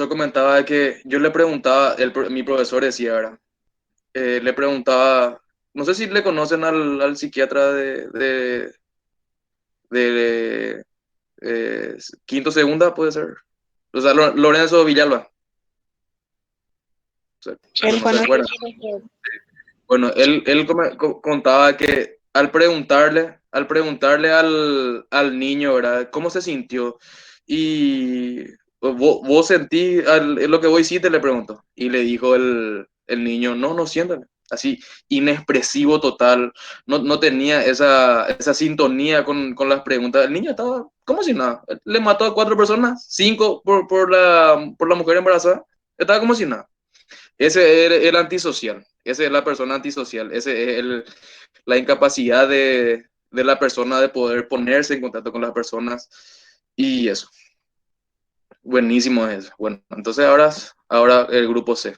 comentaba que yo le preguntaba, mi profesor decía, ¿verdad? Le preguntaba, no sé si le conocen al psiquiatra de quinto segunda, puede ser. O sea, Lorenzo Villalba. O sea, El no se conocido acuerda. profesor. Bueno, él contaba que al preguntarle al niño, ¿verdad? ¿Cómo se sintió? Y vos sentí lo que vos hiciste, le preguntó. Y le dijo el niño, no siéntale. Así, inexpresivo total. No tenía esa sintonía con las preguntas. El niño estaba como si nada. Le mató a 4 personas, 5 por la mujer embarazada. Estaba como si nada. Ese era el antisocial. Esa es la persona antisocial, ese es la incapacidad de la persona de poder ponerse en contacto con las personas y eso. Buenísimo eso. Bueno, entonces ahora el grupo C.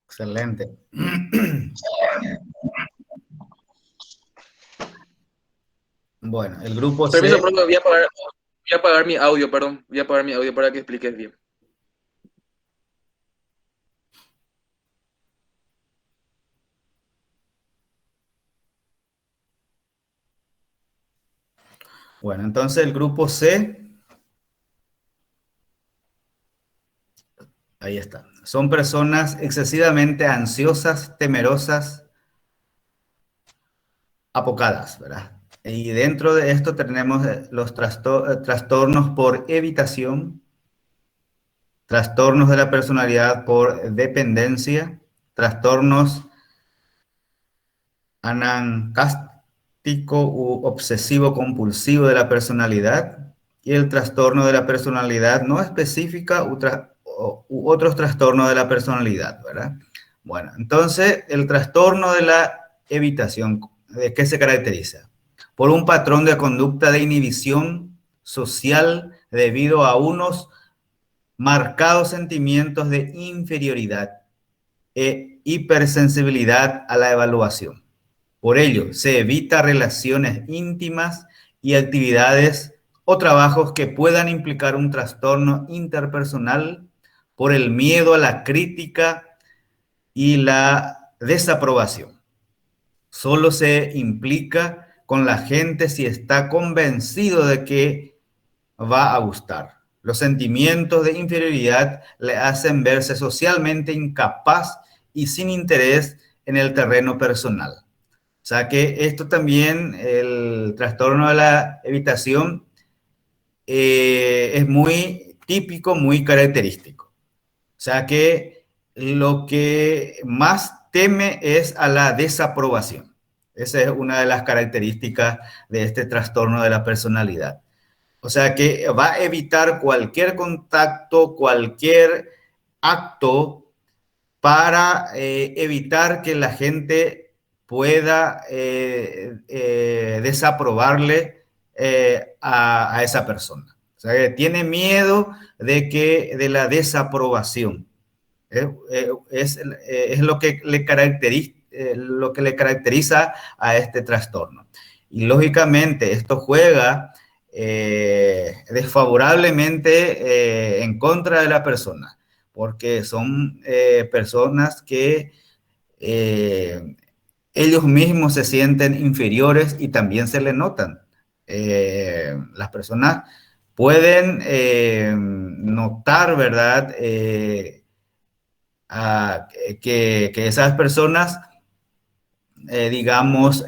Excelente. Bueno, el grupo Permiso, C. profe, voy a apagar mi audio, perdón. Voy a apagar mi audio para que expliques bien. Bueno, entonces el grupo C, ahí está. Son personas excesivamente ansiosas, temerosas, apocadas, ¿verdad? Y dentro de esto tenemos los trastornos por evitación, trastornos de la personalidad por dependencia, trastornos anancástico u obsesivo compulsivo de la personalidad y el trastorno de la personalidad no específica u otros trastornos de la personalidad, ¿verdad? Bueno, entonces el trastorno de la evitación, ¿de qué se caracteriza? Por un patrón de conducta de inhibición social debido a unos marcados sentimientos de inferioridad e hipersensibilidad a la evaluación. Por ello, se evita relaciones íntimas y actividades o trabajos que puedan implicar un trastorno interpersonal por el miedo a la crítica y la desaprobación. Solo se implica con la gente si está convencido de que va a gustar. Los sentimientos de inferioridad le hacen verse socialmente incapaz y sin interés en el terreno personal. O sea que esto también, el trastorno de la evitación, es muy típico, muy característico. O sea que lo que más teme es a la desaprobación. Esa es una de las características de este trastorno de la personalidad. O sea que va a evitar cualquier contacto, cualquier acto para evitar que la gente pueda desaprobarle a esa persona. O sea, que tiene miedo de la desaprobación. Es lo que le caracteriza a este trastorno. Y lógicamente esto juega desfavorablemente en contra de la persona, porque son personas que ellos mismos se sienten inferiores y también se le notan. Las personas pueden notar, ¿verdad? Que esas personas, digamos,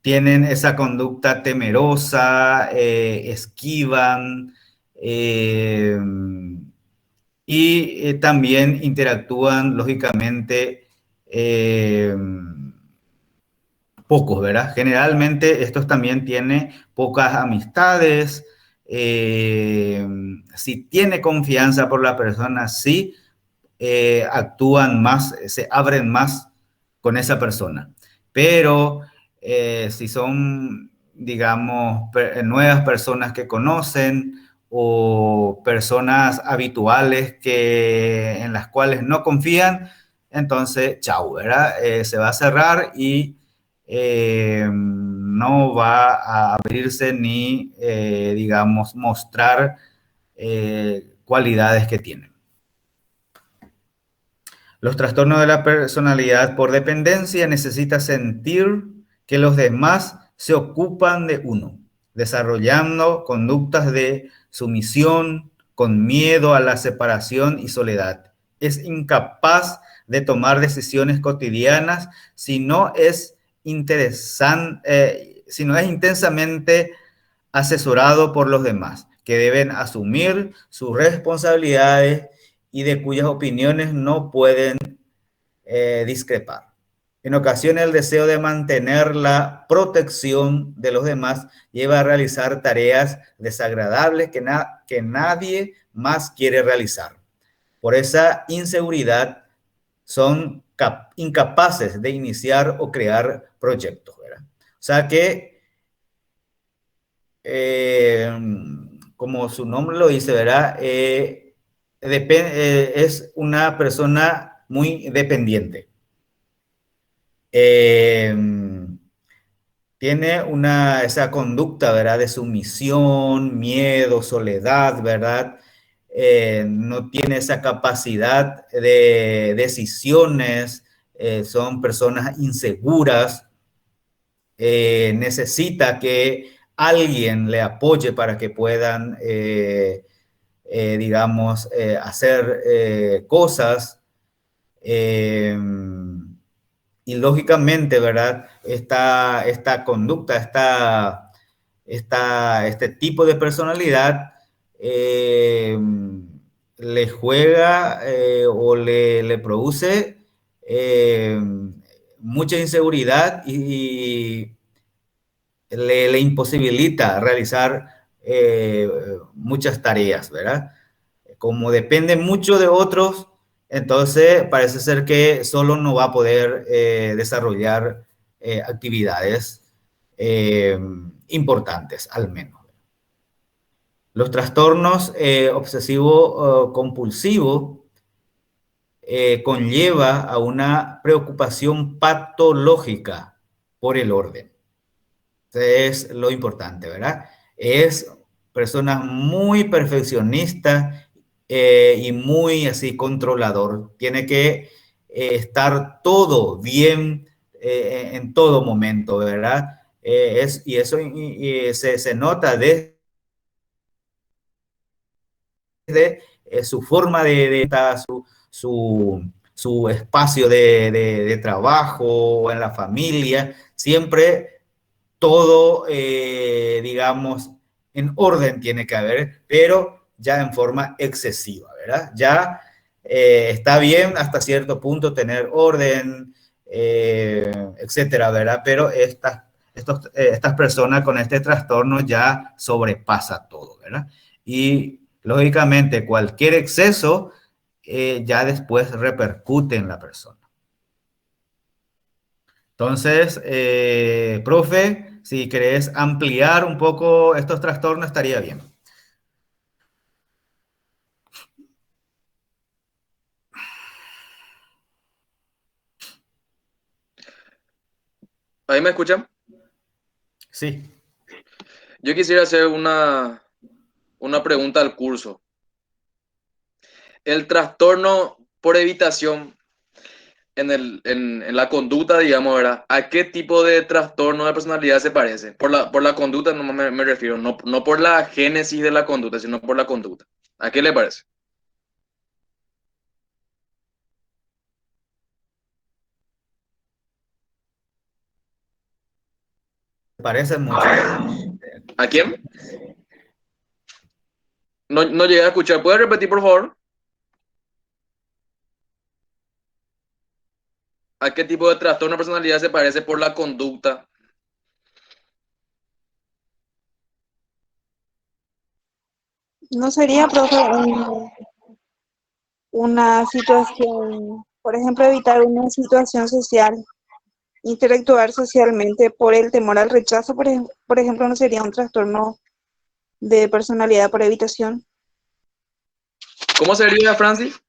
tienen esa conducta temerosa, esquivan y también interactúan, lógicamente, pocos, ¿verdad? Generalmente estos también tienen pocas amistades. Si tiene confianza por la persona, sí actúan más, se abren más con esa persona. Pero si son, digamos, nuevas personas que conocen o personas habituales en las cuales no confían, entonces, chau, ¿verdad? Se va a cerrar y no va a abrirse ni, digamos, mostrar cualidades que tiene. Los trastornos de la personalidad por dependencia necesita sentir que los demás se ocupan de uno, desarrollando conductas de sumisión, con miedo a la separación y soledad. Es incapaz de tomar decisiones cotidianas si no es intensamente asesorado por los demás, que deben asumir sus responsabilidades y de cuyas opiniones no pueden discrepar. En ocasiones el deseo de mantener la protección de los demás lleva a realizar tareas desagradables que nadie más quiere realizar. Por esa inseguridad son incapaces de iniciar o crear proyectos, ¿verdad? O sea que, como su nombre lo dice, ¿verdad? Es una persona muy dependiente. Tiene esa conducta, ¿verdad? De sumisión, miedo, soledad, ¿verdad? No tiene esa capacidad de decisiones, son personas inseguras, necesita que alguien le apoye para que puedan, digamos, hacer cosas. Y lógicamente, ¿verdad? Esta conducta, este tipo de personalidad le juega o le produce mucha inseguridad y le imposibilita realizar muchas tareas, ¿verdad? Como depende mucho de otros, entonces parece ser que solo no va a poder desarrollar actividades importantes, al menos. Los trastornos obsesivo-compulsivo conlleva a una preocupación patológica por el orden. Es lo importante, ¿verdad? Es personas muy perfeccionistas y muy así controlador. Tiene que estar todo bien en todo momento, ¿verdad? Y eso se nota desde su forma su espacio de trabajo, en la familia, siempre todo, digamos, en orden tiene que haber, pero ya en forma excesiva, ¿verdad? Ya está bien hasta cierto punto tener orden, etcétera, ¿verdad? Pero estas personas con este trastorno ya sobrepasa todo, ¿verdad? Y lógicamente cualquier exceso ya después repercute en la persona. Entonces, profe, si querés ampliar un poco estos trastornos, estaría bien. ¿Ahí me escuchan? Sí. Yo quisiera hacer una pregunta al curso. El trastorno por evitación en la conducta, digamos, ¿verdad? ¿A qué tipo de trastorno de personalidad se parece? Por la conducta no me refiero, no por la génesis de la conducta, sino por la conducta. ¿A qué le parece? Parecen mucho. ¿A quién? No llegué a escuchar. ¿Puede repetir, por favor? ¿A qué tipo de trastorno de personalidad se parece por la conducta? ¿No sería, profe, una situación, por ejemplo, evitar una situación social, interactuar socialmente por el temor al rechazo, por ejemplo, no sería un trastorno de personalidad por evitación? ¿Cómo sería, Francis?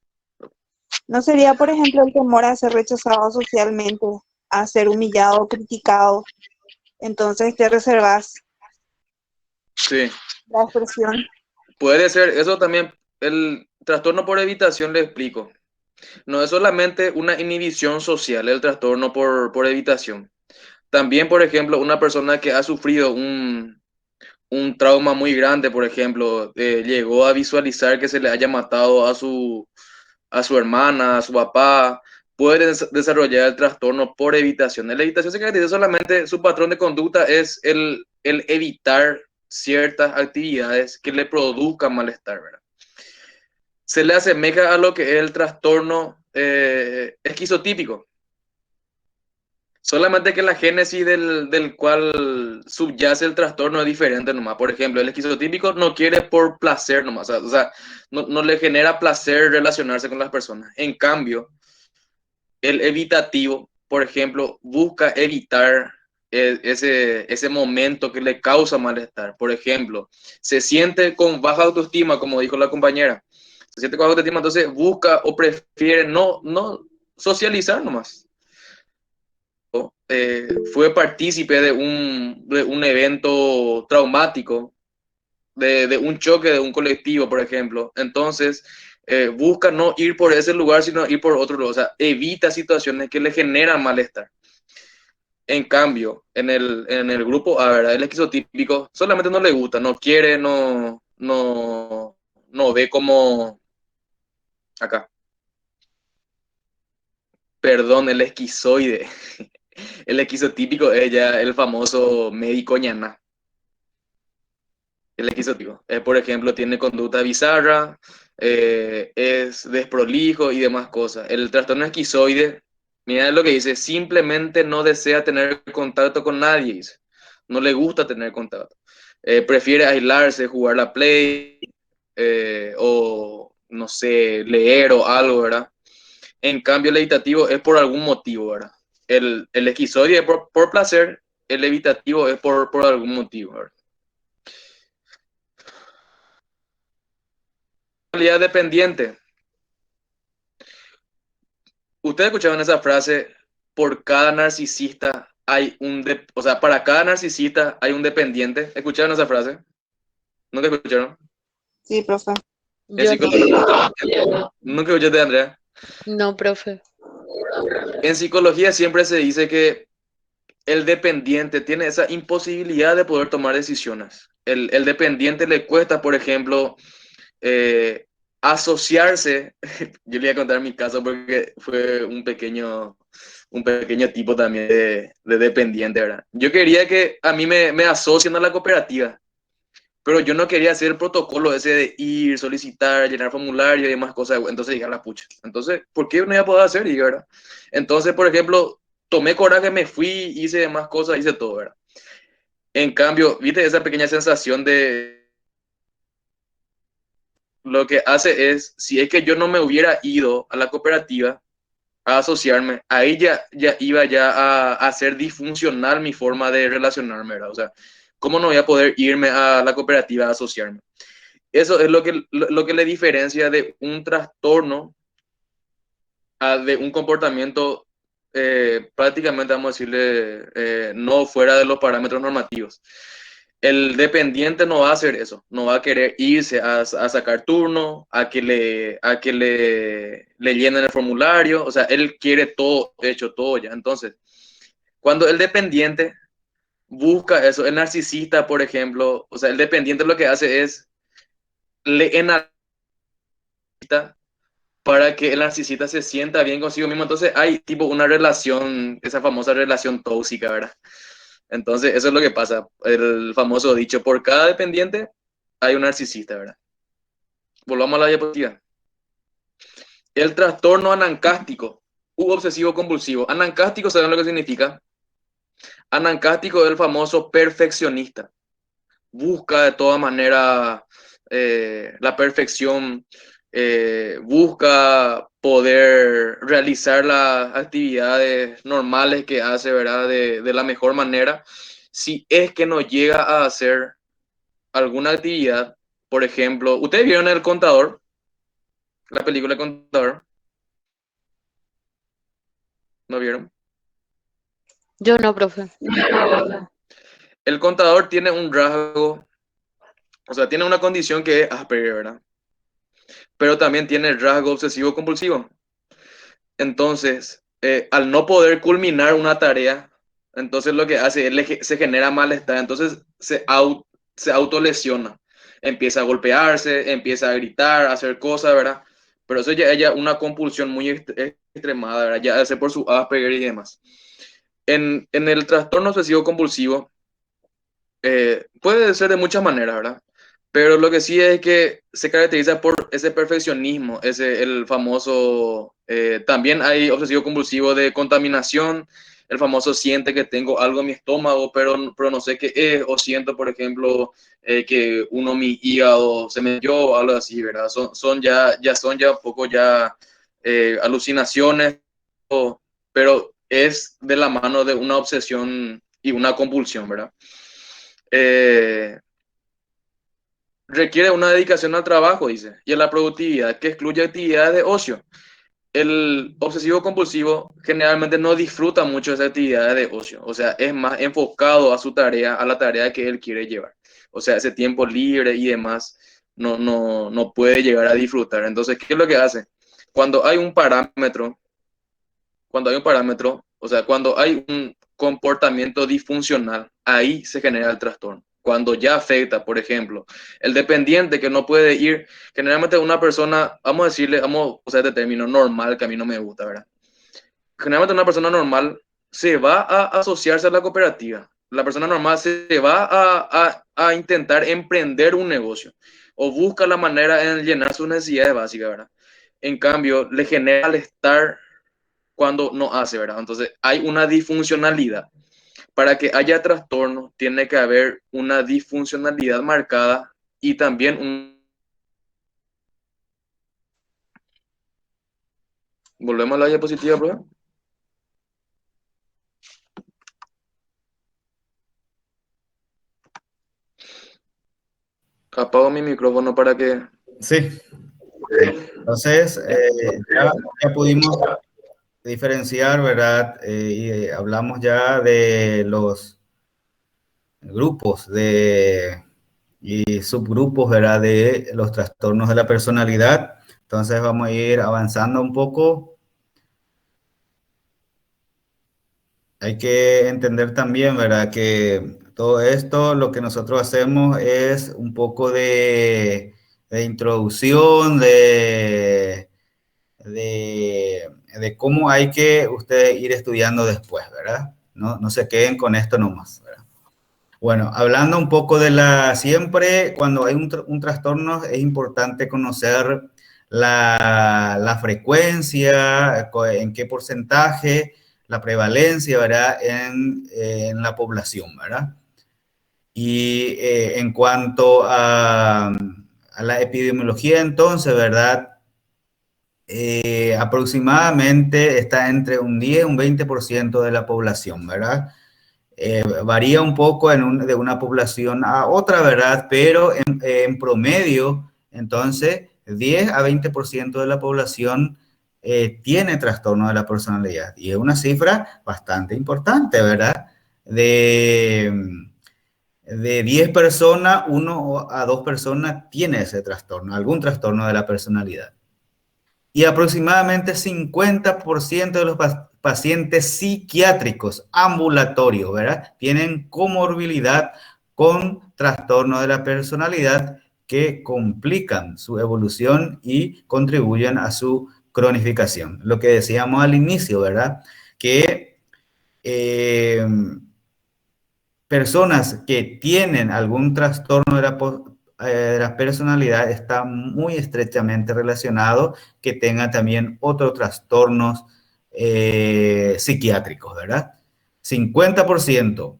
¿No sería, por ejemplo, el temor a ser rechazado socialmente, a ser humillado, criticado? Entonces te reservas Sí. la expresión. Puede ser, eso también, el trastorno por evitación le explico. No es solamente una inhibición social, el trastorno por evitación. También, por ejemplo, una persona que ha sufrido un trauma muy grande, por ejemplo, llegó a visualizar que se le haya matado a su hermana, a su papá, puede desarrollar el trastorno por evitación. La evitación se caracteriza solamente, su patrón de conducta es el evitar ciertas actividades que le produzcan malestar, ¿verdad? Se le asemeja a lo que es el trastorno esquizotípico. Solamente que la génesis del cual subyace el trastorno es diferente nomás. Por ejemplo, el esquizotípico no quiere por placer nomás. O sea no le genera placer relacionarse con las personas. En cambio, El evitativo, por ejemplo, busca evitar ese momento que le causa malestar. Por ejemplo, se siente con baja autoestima, como dijo la compañera. Se siente con baja autoestima, entonces busca o prefiere no socializar nomás. Fue partícipe de un evento traumático, de un choque de un colectivo, por ejemplo. Entonces, busca no ir por ese lugar, sino ir por otro lugar. O sea, evita situaciones que le generan malestar. En cambio, en el grupo A, ¿verdad? El esquizotípico solamente no le gusta, no quiere, no ve como acá. Perdón, el esquizoide. El esquizotípico es ya el famoso médico ñana. El esquizotípico. Por ejemplo, tiene conducta bizarra, es desprolijo y demás cosas. El trastorno esquizoide, mira lo que dice, simplemente no desea tener contacto con nadie, dice. No le gusta tener contacto. Prefiere aislarse, jugar la play, o no sé, leer o algo, ¿verdad? En cambio, el evitativo es por algún motivo, ¿verdad? El esquizoide es por placer, el evitativo es por algún motivo, ¿verdad? Personalidad dependiente. Ustedes escucharon esa frase, por cada narcisista hay o sea, para cada narcisista hay un dependiente. ¿Escucharon esa frase? ¿Nunca escucharon? Sí, profe. En Yo no, psicología, nunca escuchaste, Andrea. no, profe. En psicología siempre se dice que el dependiente tiene esa imposibilidad de poder tomar decisiones. El dependiente le cuesta, por ejemplo, eh, asociarse. Yo le voy a contar mi caso porque fue un pequeño tipo también de dependiente, ¿verdad? Yo quería que a mí me asocien a la cooperativa, pero yo no quería hacer el protocolo ese de ir, solicitar, llenar formulario y demás cosas. Entonces dije, a la pucha. Entonces, ¿por qué no iba a poder hacer? Y, ¿verdad? Entonces, por ejemplo, tomé coraje, me fui, hice demás cosas, hice todo, ¿verdad? En cambio, viste esa pequeña sensación de lo que hace es, si es que yo no me hubiera ido a la cooperativa a asociarme, ahí ya iba ya a hacer disfuncional mi forma de relacionarme, ¿verdad? O sea, ¿cómo no voy a poder irme a la cooperativa a asociarme? Eso es lo que le diferencia de un trastorno de un comportamiento prácticamente, vamos a decirle, no fuera de los parámetros normativos. El dependiente no va a hacer eso, no va a querer irse a sacar turno, a que le llenen el formulario, o sea, él quiere todo hecho, todo ya. Entonces, cuando el dependiente busca eso, el narcisista, por ejemplo, o sea, el dependiente lo que hace es le enaltece para que el narcisista se sienta bien consigo mismo. Entonces hay tipo una relación, esa famosa relación tóxica, ¿verdad? Entonces eso es lo que pasa, el famoso dicho, por cada dependiente hay un narcisista, ¿verdad? Volvamos a la diapositiva. El trastorno anancástico u obsesivo compulsivo. Anancástico, ¿saben lo que significa? Anancástico es el famoso perfeccionista. Busca de toda manera la perfección, busca poder realizar las actividades normales que hace, ¿verdad? De la mejor manera. Si es que no llega a hacer alguna actividad, por ejemplo, ¿ustedes vieron El Contador? La película El Contador, ¿no vieron? Yo no, profe. El Contador tiene un rasgo, o sea, tiene una condición que es Asperger, ¿verdad? Pero también tiene el rasgo obsesivo compulsivo. Entonces, al no poder culminar una tarea, entonces lo que hace es se genera malestar, entonces se autolesiona, empieza a golpearse, empieza a gritar, a hacer cosas, ¿verdad? Pero eso ya es una compulsión muy extremada, ¿verdad? Ya hace por su Asperger y demás. En el trastorno obsesivo compulsivo, puede ser de muchas maneras, ¿verdad? Pero lo que sí es que se caracteriza por ese perfeccionismo, el famoso, también hay obsesivo compulsivo de contaminación, el famoso siente que tengo algo en mi estómago, pero no sé qué es, o siento, por ejemplo, que mi hígado se metió o algo así, ¿verdad? Son ya un poco ya alucinaciones pero es de la mano de una obsesión y una compulsión, ¿verdad? Eh, requiere una dedicación al trabajo, dice, y a la productividad, que excluye actividades de ocio. El obsesivo compulsivo generalmente no disfruta mucho de esas actividades de ocio, o sea, es más enfocado a su tarea, a la tarea que él quiere llevar. O sea, ese tiempo libre y demás no puede llegar a disfrutar. Entonces, ¿qué es lo que hace? Cuando hay un parámetro, o sea, cuando hay un comportamiento disfuncional, ahí se genera el trastorno. Cuando ya afecta, por ejemplo, el dependiente que no puede ir, generalmente una persona, vamos a decirle, vamos a usar este término normal, que a mí no me gusta, ¿verdad? Generalmente una persona normal se va a asociarse a la cooperativa. La persona normal se va a intentar emprender un negocio o busca la manera en llenar sus necesidades básicas, ¿verdad? En cambio, le genera malestar cuando no hace, ¿verdad? Entonces, hay una disfuncionalidad. Para que haya trastorno, tiene que haber una disfuncionalidad marcada y también un... Volvemos a la diapositiva, ¿verdad? Apago mi micrófono para que... Sí. Entonces, ya pudimos diferenciar, ¿verdad? Y hablamos ya de los grupos y subgrupos, ¿verdad? De los trastornos de la personalidad. Entonces vamos a ir avanzando un poco. Hay que entender también, ¿verdad? Que todo esto, lo que nosotros hacemos es un poco de introducción, de cómo hay que ustedes ir estudiando después, ¿verdad? No se queden con esto nomás, ¿verdad? Bueno, hablando un poco siempre cuando hay un trastorno es importante conocer la frecuencia, en qué porcentaje, la prevalencia, ¿verdad? En la población, ¿verdad? Y en cuanto a la epidemiología, entonces, ¿verdad? Aproximadamente está entre un 10 y un 20% de la población, ¿verdad? Varía un poco de una población a otra, ¿verdad? Pero en promedio, entonces, 10 a 20% de la población tiene trastorno de la personalidad. Y es una cifra bastante importante, ¿verdad? De 10 personas, 1 a 2 personas tiene ese trastorno, algún trastorno de la personalidad. Y aproximadamente 50% de los pacientes psiquiátricos ambulatorios, ¿verdad? Tienen comorbilidad con trastorno de la personalidad que complican su evolución y contribuyen a su cronificación. Lo que decíamos al inicio, ¿verdad? Que personas que tienen algún trastorno de la personalidad está muy estrechamente relacionado que tengan también otros trastornos psiquiátricos, ¿verdad? 50%,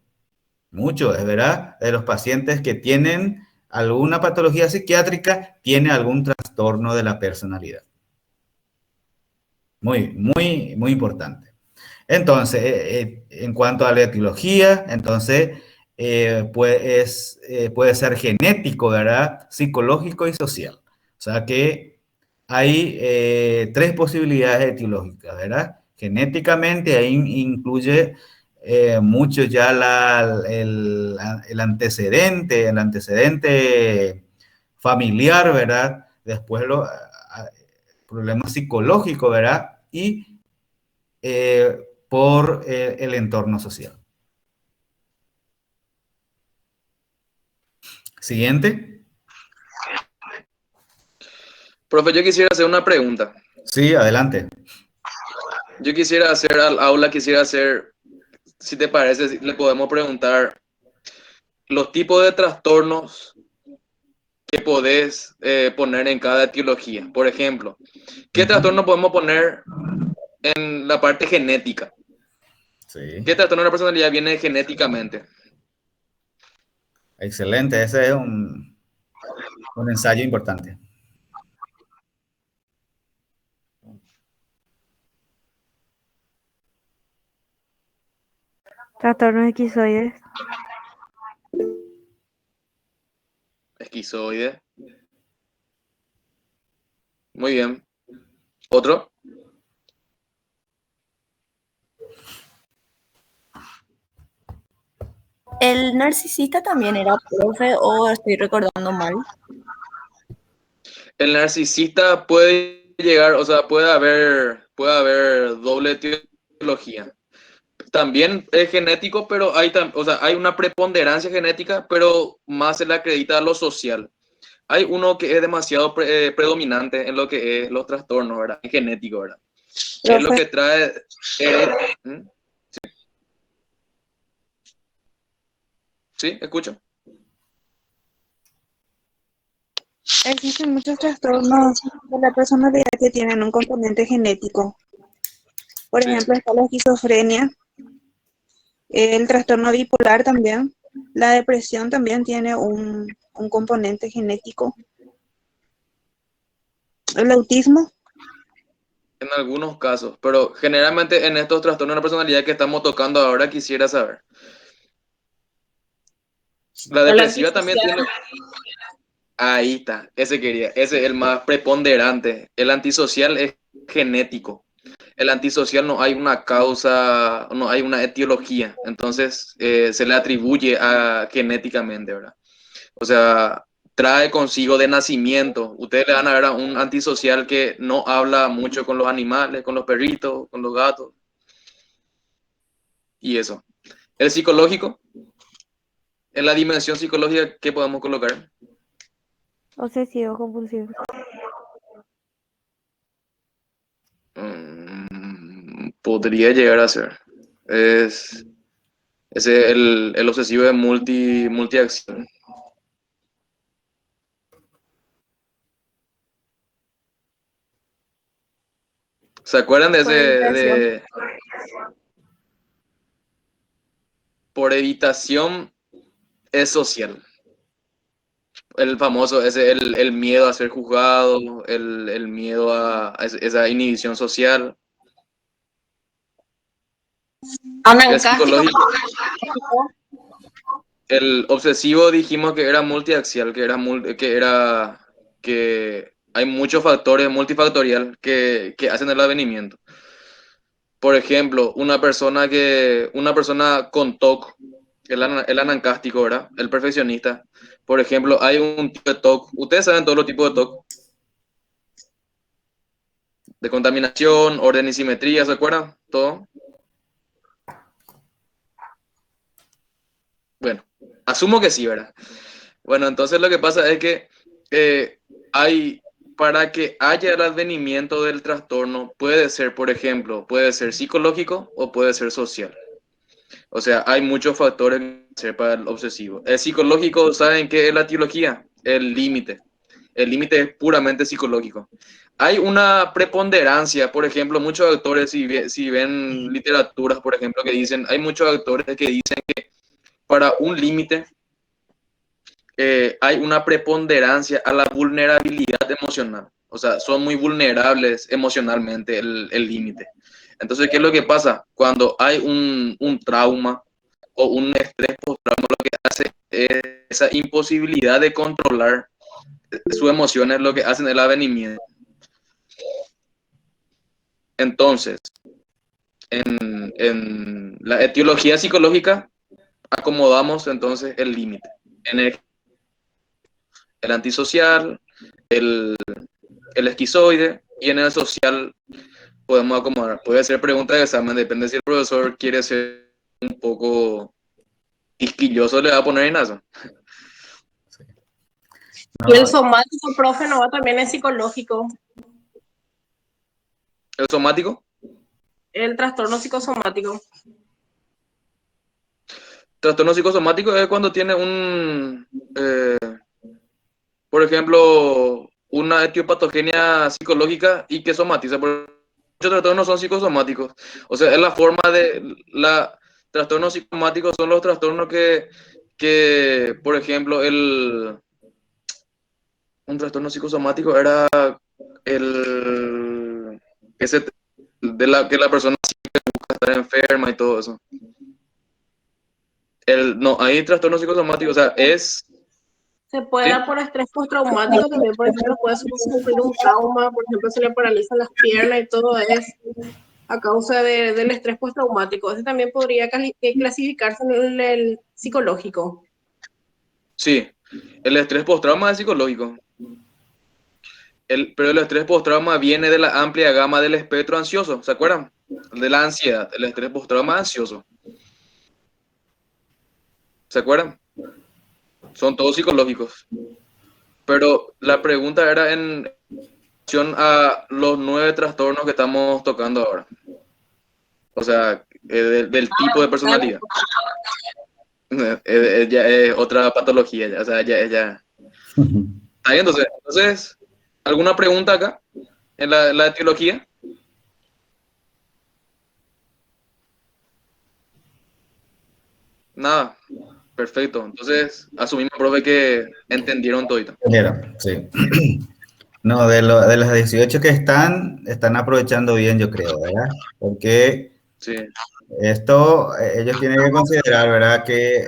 mucho, es verdad, de los pacientes que tienen alguna patología psiquiátrica tiene algún trastorno de la personalidad. Muy, muy, muy importante. Entonces, en cuanto a la etiología, entonces puede ser genético, ¿verdad? Psicológico y social. O sea que hay 3 posibilidades etiológicas, ¿verdad? Genéticamente ahí incluye mucho ya el antecedente familiar, ¿verdad? Después los problemas psicológicos, ¿verdad? Y por el entorno social. Siguiente. Profe, yo quisiera hacer una pregunta. Sí, adelante. Yo quisiera hacer al aula, si te parece, si le podemos preguntar los tipos de trastornos que podés poner en cada etiología. Por ejemplo, ¿qué trastorno podemos poner en la parte genética? Sí. ¿Qué trastorno de la personalidad viene genéticamente? Excelente, ese es un ensayo importante. Trastornos esquizoides. Esquizoide. Muy bien. ¿Otro? ¿El narcisista también era profe o estoy recordando mal? El narcisista puede llegar, o sea, puede haber doble etiología. También es genético, pero o sea, hay una preponderancia genética, pero más se le acredita a lo social. Hay uno que es demasiado predominante en lo que es los trastornos, ¿verdad? Es genético, ¿verdad? Es lo Profe, que trae... ¿Mm? ¿Sí? ¿Escucho? existen muchos trastornos de la personalidad que tienen un componente genético. Por Sí. ejemplo, está la esquizofrenia, el trastorno bipolar también. La depresión también tiene un componente genético. El autismo, En algunos casos, pero generalmente en estos trastornos de la personalidad que estamos tocando ahora quisiera saber. La El depresiva también antisocial. tiene... Ahí está, ese quería, ese es el más preponderante. El antisocial es genético. El antisocial no hay una causa, no hay una etiología, entonces se le atribuye genéticamente, ¿verdad? O sea, trae consigo de nacimiento. Ustedes le van a ver a un antisocial que no habla mucho con los animales, con los perritos, con los gatos y eso. El psicológico, en la dimensión psicológica, ¿qué podemos colocar? Obsesivo compulsivo. Podría llegar a ser. Es ese el obsesivo de multiacción. ¿Se acuerdan de ese Por evitación. de por evitación es social? El famoso, ese, el miedo a ser juzgado, el miedo a esa inhibición social. El Anancástico. psicológico, el obsesivo dijimos que era multiaxial, que hay muchos factores multifactorial que hacen el advenimiento. Por ejemplo, una persona con TOC, el anancástico, ¿verdad? El perfeccionista. Por ejemplo, hay un tipo de TOC. Ustedes saben todos los tipos de TOC. De contaminación, orden y simetría, ¿se acuerdan? Todo. Bueno, asumo que sí, ¿verdad? Bueno, entonces lo que pasa es que eh, hay, para que haya el advenimiento del trastorno, puede ser, por ejemplo, puede ser psicológico o puede ser social. O sea, hay muchos factores que ser para el obsesivo. El psicológico, ¿saben qué es la etiología? El límite. El límite es puramente psicológico. Hay una preponderancia, por ejemplo, muchos autores, si ven literaturas, por ejemplo, que dicen, hay muchos autores que dicen que para un límite hay una preponderancia a la vulnerabilidad emocional. O sea, son muy vulnerables emocionalmente el límite. Entonces, ¿qué es lo que pasa? Cuando hay un trauma o un estrés postraumático, lo que hace es esa imposibilidad de controlar sus emociones, lo que hacen el avenimiento. Entonces, en la etiología psicológica, acomodamos entonces el límite. En el antisocial, el, el esquizoide, y en el social podemos acomodar. Puede ser pregunta de examen, depende si el profesor quiere ser un poco quisquilloso, le va a poner en eso. Sí. Y el No, somático, profe, no, también es psicológico. El somático, El trastorno psicosomático. trastorno psicosomático es cuando tiene por ejemplo, una etiopatogenia psicológica y que somatiza. Muchos trastornos son psicosomáticos. O sea, es la forma trastornos psicosomáticos son los trastornos por ejemplo, un trastorno psicosomático era ese que la persona siempre busca estar enferma y todo eso. No, hay trastornos psicosomáticos, o sea, Se puede ¿sí? dar por estrés postraumático también, por ejemplo, puede sufrir un trauma, por ejemplo, se le paralizan las piernas y todo es a causa del estrés postraumático. Ese también podría clasificarse en el psicológico. Sí, el estrés postrauma es psicológico. Pero el estrés postrauma viene de la amplia gama del espectro ansioso, ¿se acuerdan? De la ansiedad, el estrés postrauma ansioso. ¿Se acuerdan? Son todos psicológicos. Pero la pregunta era en relación a los 9 trastornos que estamos tocando ahora. O sea, del tipo de personalidad. Ya es otra patología, ya, o sea, ya. ¿Está bien? Entonces, ¿alguna pregunta acá en la etiología? Nada. Perfecto. Entonces, asumimos, profe, que entendieron todito. Entendieron, sí. No, de las 18 que están aprovechando bien, yo creo, ¿verdad? Porque Sí. esto, ellos tienen que considerar, ¿verdad? Que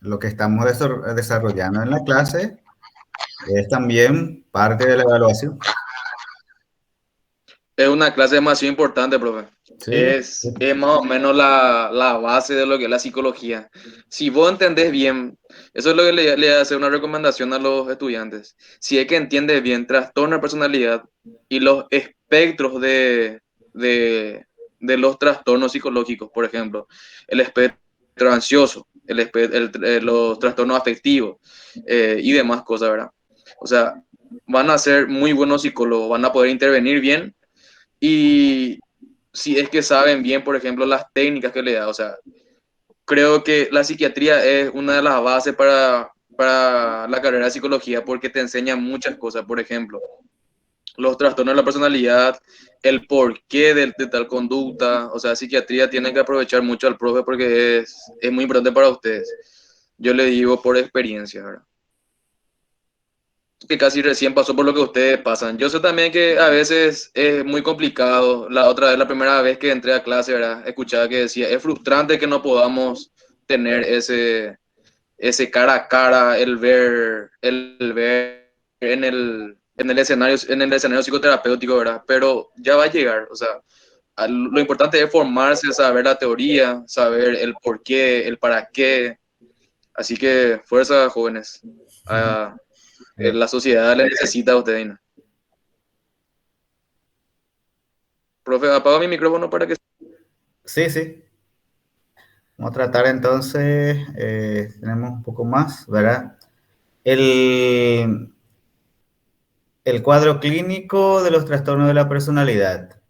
lo que estamos desarrollando en la clase es también parte de la evaluación. Es una clase demasiado importante, profe. Sí, Es más o menos la base de lo que es la psicología. Si vos entendés bien, eso es lo que le hace una recomendación a los estudiantes. Si es que entiendes bien trastorno de personalidad y los espectros de los trastornos psicológicos, por ejemplo, el espectro ansioso, los trastornos afectivos y demás cosas, ¿verdad? O sea, van a ser muy buenos psicólogos, van a poder intervenir bien y si es que saben bien, por ejemplo, las técnicas que le da. O sea, creo que la psiquiatría es una de las bases para la carrera de psicología porque te enseña muchas cosas. Por ejemplo, los trastornos de la personalidad, el porqué de tal conducta. O sea, psiquiatría tiene que aprovechar mucho al profe porque es muy importante para ustedes. Yo le digo por experiencia, ¿verdad? Que casi recién pasó por lo que ustedes pasan. Yo sé también que a veces es muy complicado. La otra vez, la primera vez que entré a clase, ¿verdad? Escuchaba que decía, es frustrante que no podamos tener ese cara a cara, el ver en el escenario psicoterapéutico, ¿verdad? Pero ya va a llegar, o sea, lo importante es formarse, saber la teoría, saber el por qué, el para qué. Así que fuerza, jóvenes. Ah, la sociedad le necesita a ustedes, ¿no? Profe, apaga mi micrófono para que... sí, sí. Vamos a tratar entonces, tenemos un poco más, ¿verdad? El cuadro clínico de los trastornos de la personalidad.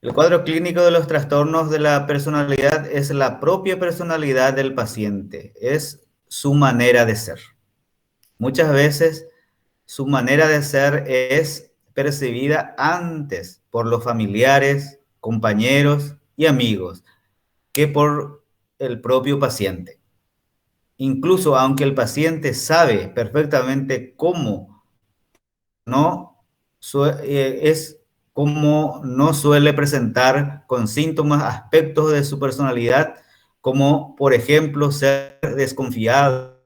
El cuadro clínico de los trastornos de la personalidad es la propia personalidad del paciente, es su manera de ser. Muchas veces su manera de ser es percibida antes por los familiares, compañeros y amigos que por el propio paciente. Incluso aunque el paciente sabe perfectamente cómo no es como no suele presentar con síntomas aspectos de su personalidad, como por ejemplo ser desconfiado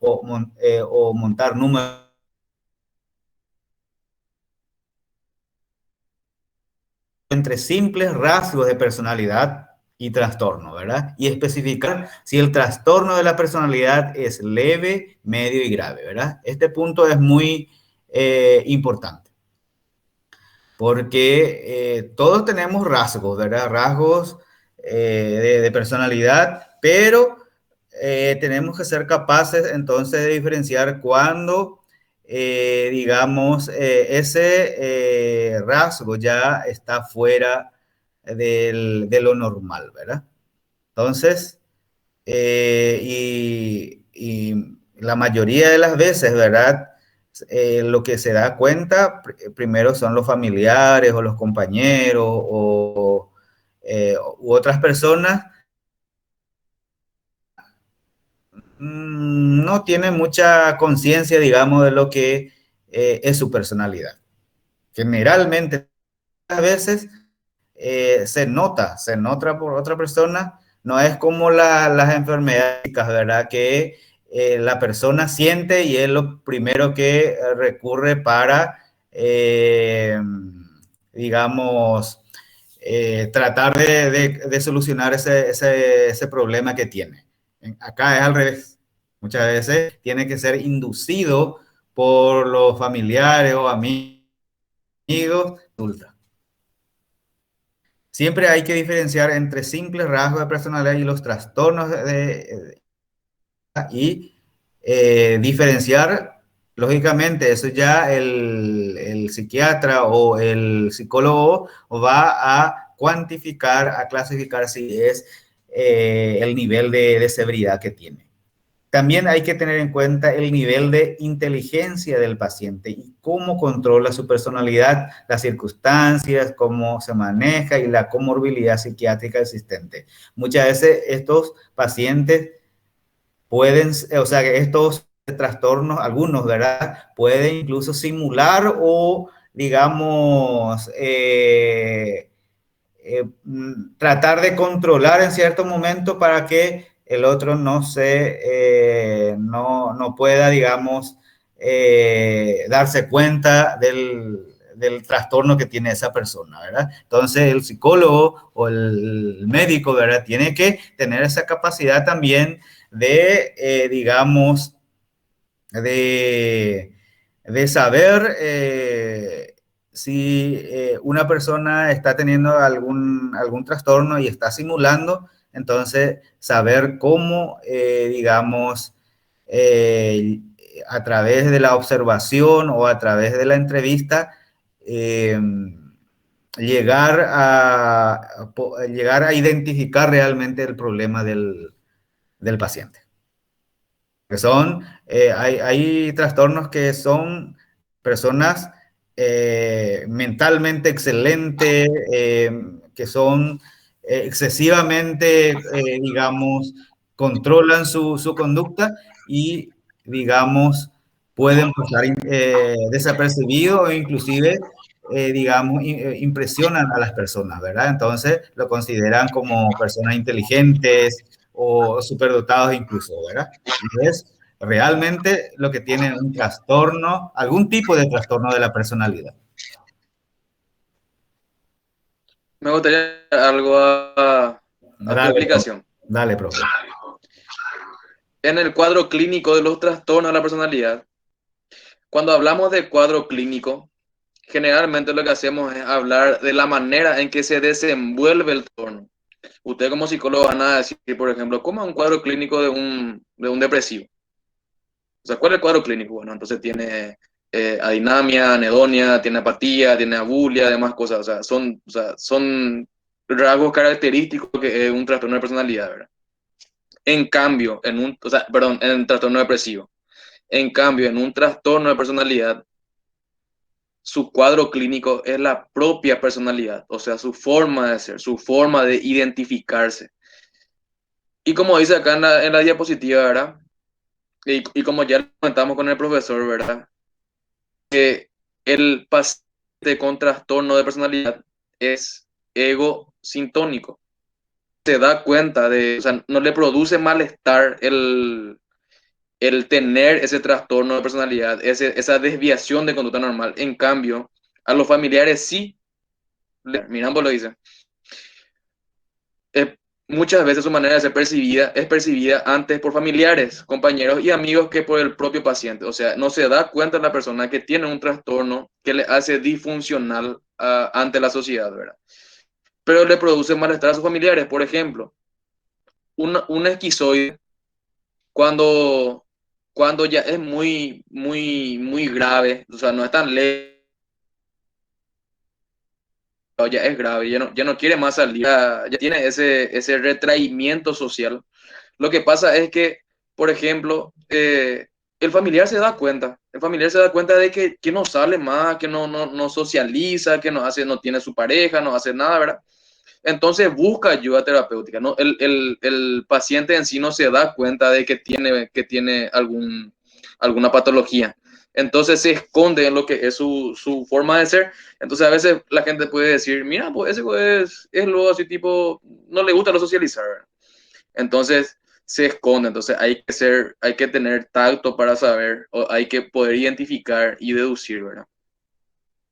o montar números entre simples rasgos de personalidad y trastorno, ¿verdad? Y especificar si el trastorno de la personalidad es leve, medio y grave, ¿verdad? Este punto es muy importante porque todos tenemos rasgos, ¿verdad? Rasgos de personalidad, pero tenemos que ser capaces entonces de diferenciar cuando, digamos, ese rasgo ya está fuera de lo normal, ¿verdad? Entonces, y la mayoría de las veces, ¿verdad? Lo que se da cuenta primero son los familiares o los compañeros u otras personas. No tienen mucha conciencia, digamos, de lo que es su personalidad. Generalmente, a veces se nota por otra persona. No es como las enfermedades, ¿verdad? Que la persona siente y es lo primero que recurre para, digamos, tratar de solucionar ese problema que tiene. Acá es al revés. Muchas veces tiene que ser inducido por los familiares o amigos. Siempre hay que diferenciar entre simples rasgos de personalidad y los trastornos y diferenciar, lógicamente, eso ya el psiquiatra o el psicólogo va a cuantificar, a clasificar si es el nivel de severidad que tiene. También hay que tener en cuenta el nivel de inteligencia del paciente y cómo controla su personalidad, las circunstancias, cómo se maneja y la comorbilidad psiquiátrica existente. Muchas veces estos pacientes pueden, o sea, que estos trastornos, algunos, ¿verdad? Pueden incluso simular o, digamos, tratar de controlar en cierto momento para que el otro no pueda, digamos, darse cuenta del trastorno que tiene esa persona, ¿verdad? Entonces el psicólogo o el médico, ¿verdad? Tiene que tener esa capacidad también de, digamos, de saber si una persona está teniendo algún trastorno y está simulando, entonces saber cómo, digamos, a través de la observación o a través de la entrevista, llegar a identificar realmente el problema del paciente. Que son, hay trastornos que son personas mentalmente excelentes, que son excesivamente, digamos, controlan su conducta y, digamos, pueden pasar desapercibidos o inclusive, digamos, impresionan a las personas, ¿verdad? Entonces lo consideran como personas inteligentes o superdotados incluso, ¿verdad? Y es realmente lo que tiene un trastorno, algún tipo de trastorno de la personalidad. Me gustaría algo a tu Dale, explicación. dale, profe. En el cuadro clínico de los trastornos de la personalidad, cuando hablamos de cuadro clínico, generalmente lo que hacemos es hablar de la manera en que se desenvuelve el trastorno. Usted como psicólogo van a decir, por ejemplo, ¿cómo es un cuadro clínico de un depresivo? O sea, ¿cuál es el cuadro clínico? Bueno, entonces tiene adinamia, anedonia, tiene apatía, tiene abulia, demás cosas. O sea, son rasgos característicos que es un trastorno de personalidad, ¿verdad? En cambio, en un trastorno depresivo. En cambio, en un trastorno de personalidad, su cuadro clínico es la propia personalidad, o sea, su forma de ser, su forma de identificarse. Y como dice acá en la diapositiva, ¿verdad? Y como ya lo comentamos con el profesor, ¿verdad? Que el paciente con trastorno de personalidad es egosintónico. Se da cuenta o sea, no le produce malestar el tener ese trastorno de personalidad, esa desviación de conducta normal. En cambio, a los familiares sí, mirando lo dice, muchas veces su manera de ser percibida es percibida antes por familiares, compañeros y amigos que por el propio paciente. O sea, no se da cuenta la persona que tiene un trastorno que le hace disfuncional ante la sociedad, ¿verdad? Pero le produce malestar a sus familiares. Por ejemplo, un esquizoide, cuando ya es muy, muy, muy grave, o sea, no es tan leve, ya es grave, ya no quiere más salir, ya tiene ese retraimiento social. Lo que pasa es que, por ejemplo, el familiar se da cuenta de que no sale más, que no socializa, que no tiene su pareja, no hace nada, ¿verdad? Entonces busca ayuda terapéutica, ¿no? El paciente en sí no se da cuenta de que tiene alguna patología. entonces se esconde en lo que es su forma de ser. Entonces a veces la gente puede decir, mira, pues ese es luego así tipo, no le gusta lo socializar, ¿verdad? Entonces se esconde, entonces hay que tener tacto para saber, o hay que poder identificar y deducir, ¿verdad?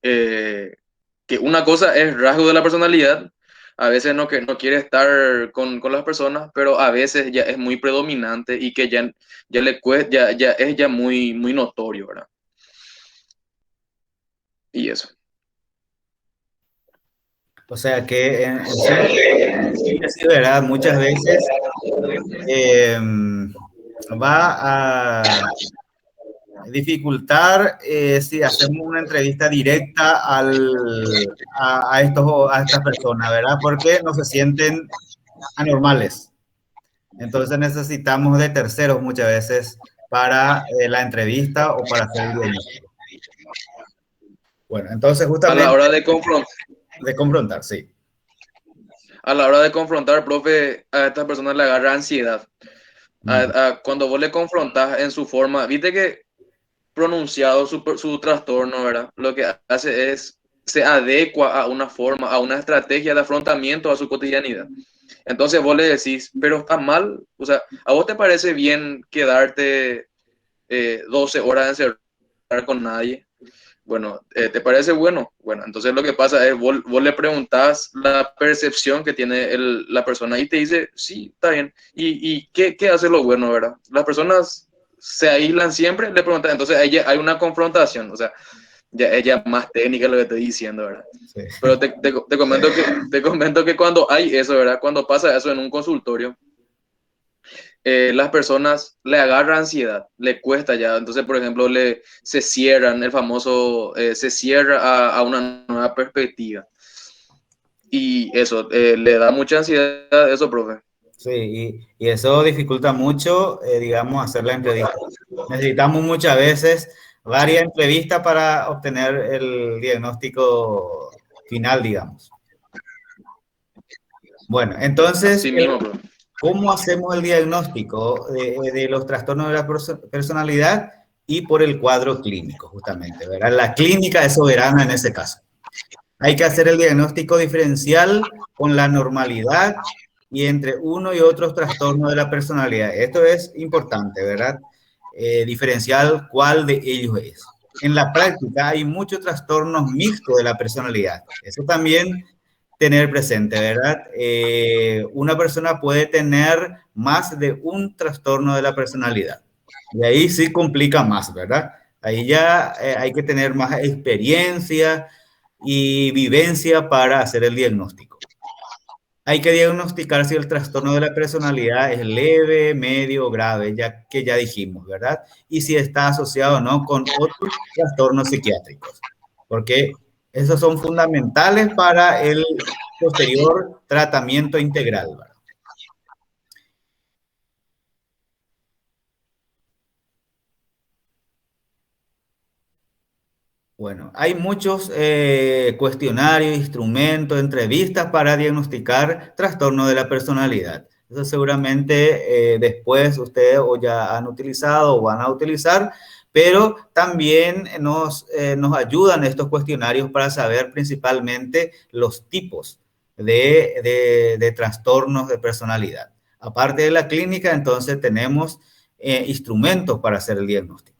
Que una cosa es rasgo de la personalidad, a veces no, que no quiere estar con las personas, pero a veces ya es muy predominante y que ya le cuesta, ya es ya muy, muy notorio, ¿verdad? Y eso. O sea que sí, ¿verdad? Muchas veces eh, va a dificultar si hacemos una entrevista directa a estas personas, ¿verdad? Porque no se sienten anormales. Entonces necesitamos de terceros muchas veces para la entrevista o para hacer el diagnóstico. Bueno, entonces A justamente la hora de confrontar, sí. a la hora de confrontar, profe, a estas personas le agarra ansiedad. Cuando vos le confrontás en su forma, viste que pronunciado su trastorno, ¿verdad? Lo que hace es, se adecua a una forma, a una estrategia de afrontamiento a su cotidianidad. Entonces vos le decís, pero está mal, o sea, ¿a vos te parece bien quedarte 12 horas encerrado con nadie? Bueno, ¿te parece bueno? Bueno, entonces lo que pasa es, vos le preguntás la percepción que tiene la persona y te dice, sí, está bien. ¿Y qué hace lo bueno, verdad? Las personas se aíslan siempre, le preguntan, entonces hay una confrontación, o sea, ya ella más técnica lo que estoy diciendo, ¿verdad? Sí. Pero te comento que cuando hay eso, ¿verdad? Cuando pasa eso en un consultorio, las personas le agarra ansiedad, le cuesta ya. Entonces, por ejemplo, se cierran, el famoso se cierra a una nueva perspectiva. Y eso, le da mucha ansiedad eso, profe. Sí, y eso dificulta mucho, digamos, hacer la entrevista. Necesitamos muchas veces varias entrevistas para obtener el diagnóstico final, digamos. Bueno, entonces, Así mismo, profe. ¿cómo hacemos el diagnóstico de los trastornos de la personalidad y por el cuadro clínico, justamente, ¿verdad? La clínica es soberana en ese caso. Hay que hacer el diagnóstico diferencial con la normalidad y entre uno y otros trastornos de la personalidad. Esto es importante, ¿verdad? Diferencial cuál de ellos es. En la práctica hay muchos trastornos mixtos de la personalidad. Eso también tener presente, ¿verdad? Una persona puede tener más de un trastorno de la personalidad. Y ahí sí complica más, ¿verdad? Ahí ya hay que tener más experiencia y vivencia para hacer el diagnóstico. Hay que diagnosticar si el trastorno de la personalidad es leve, medio o grave, ya que ya dijimos, ¿verdad? Y si está asociado o no con otros trastornos psiquiátricos, porque esos son fundamentales para el posterior tratamiento integral, ¿verdad? Bueno, hay muchos cuestionarios, instrumentos, entrevistas para diagnosticar trastorno de la personalidad. Eso seguramente después ustedes o ya han utilizado o van a utilizar, pero también nos ayudan estos cuestionarios para saber principalmente los tipos de trastornos de personalidad. Aparte de la clínica, entonces tenemos instrumentos para hacer el diagnóstico.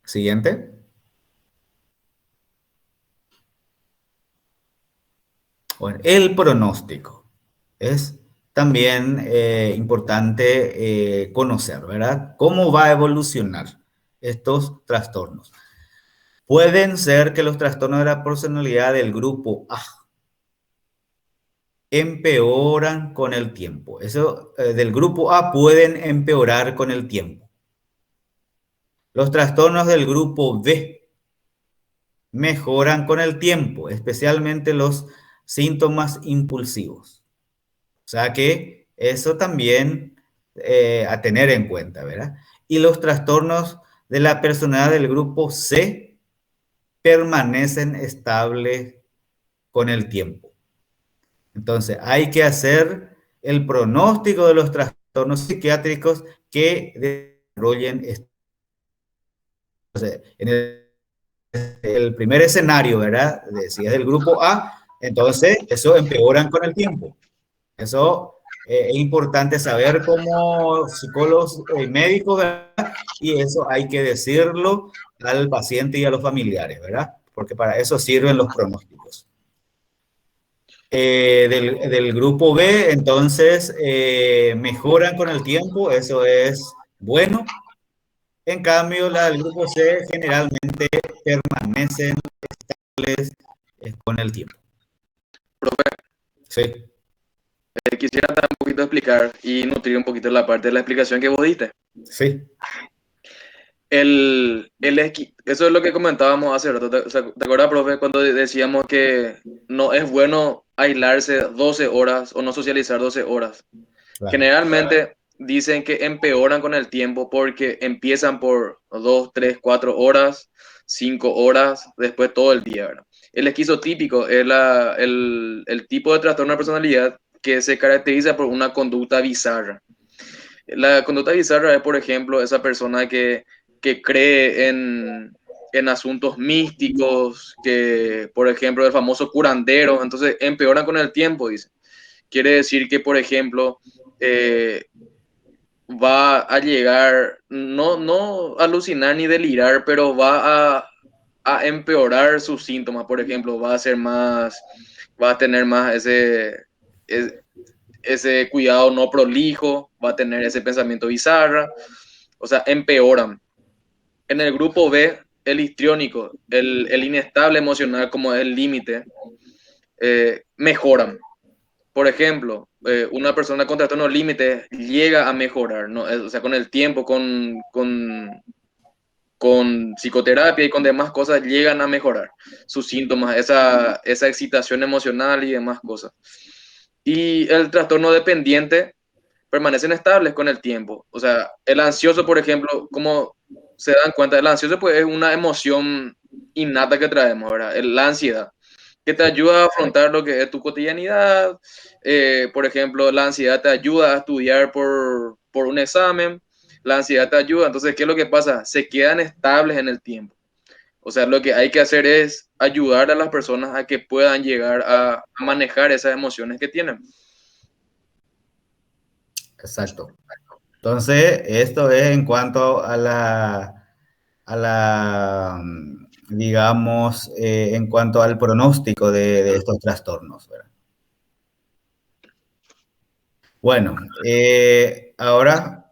Siguiente. Bueno, el pronóstico es también importante conocer, ¿verdad? ¿Cómo va a evolucionar estos trastornos? Pueden ser que los trastornos de la personalidad del grupo A empeoran con el tiempo. Eso del grupo A pueden empeorar con el tiempo. Los trastornos del grupo B mejoran con el tiempo, especialmente los síntomas impulsivos. O sea que eso también a tener en cuenta, ¿verdad? Y los trastornos de la personalidad del grupo C permanecen estables con el tiempo. Entonces, hay que hacer el pronóstico de los trastornos psiquiátricos que desarrollen. Entonces, en el primer escenario, ¿verdad? Si es del grupo A, entonces eso empeoran con el tiempo. Eso es importante saber como psicólogos y médicos, ¿verdad? Y eso hay que decirlo al paciente y a los familiares, ¿verdad? Porque para eso sirven los pronósticos. Del grupo B, entonces, mejoran con el tiempo, eso es bueno. En cambio, la del grupo C generalmente permanecen estables con el tiempo. Profe, Sí, quisiera dar un poquito explicar y nutrir un poquito la parte de la explicación que vos diste. sí. Eso es lo que comentábamos hace rato. ¿Te acuerdas, profe, cuando decíamos que no es bueno aislarse 12 horas o no socializar 12 horas? Claro. Generalmente dicen que empeoran con el tiempo porque empiezan por 2, 3, 4 horas, 5 horas, después todo el día, ¿verdad? El esquizotípico es el tipo de trastorno de personalidad que se caracteriza por una conducta bizarra. La conducta bizarra es, por ejemplo, esa persona que cree en asuntos místicos, que, por ejemplo, el famoso curandero, entonces empeoran con el tiempo, dice. Quiere decir que, por ejemplo, va a llegar, no alucinar ni delirar, pero va a empeorar sus síntomas, por ejemplo, va a tener más ese cuidado no prolijo, va a tener ese pensamiento bizarro, o sea, empeoran. En el grupo B, el histriónico, el inestable emocional, como es el límite, mejoran. Por ejemplo, una persona con trastorno límite llega a mejorar, ¿no? O sea, con el tiempo, con psicoterapia y con demás cosas, llegan a mejorar sus síntomas, esa excitación emocional y demás cosas. Y el trastorno dependiente permanecen estables con el tiempo. O sea, el ansioso, por ejemplo, como se dan cuenta, el ansioso pues, es una emoción innata que traemos, ¿verdad? La ansiedad, que te ayuda a afrontar lo que es tu cotidianidad. Por ejemplo, la ansiedad te ayuda a estudiar por un examen. La ansiedad te ayuda. Entonces, ¿qué es lo que pasa? Se quedan estables en el tiempo. O sea, lo que hay que hacer es ayudar a las personas a que puedan llegar a manejar esas emociones que tienen. Exacto. Entonces, esto es en cuanto a digamos, en cuanto al pronóstico de estos trastornos, ¿verdad? Bueno, ahora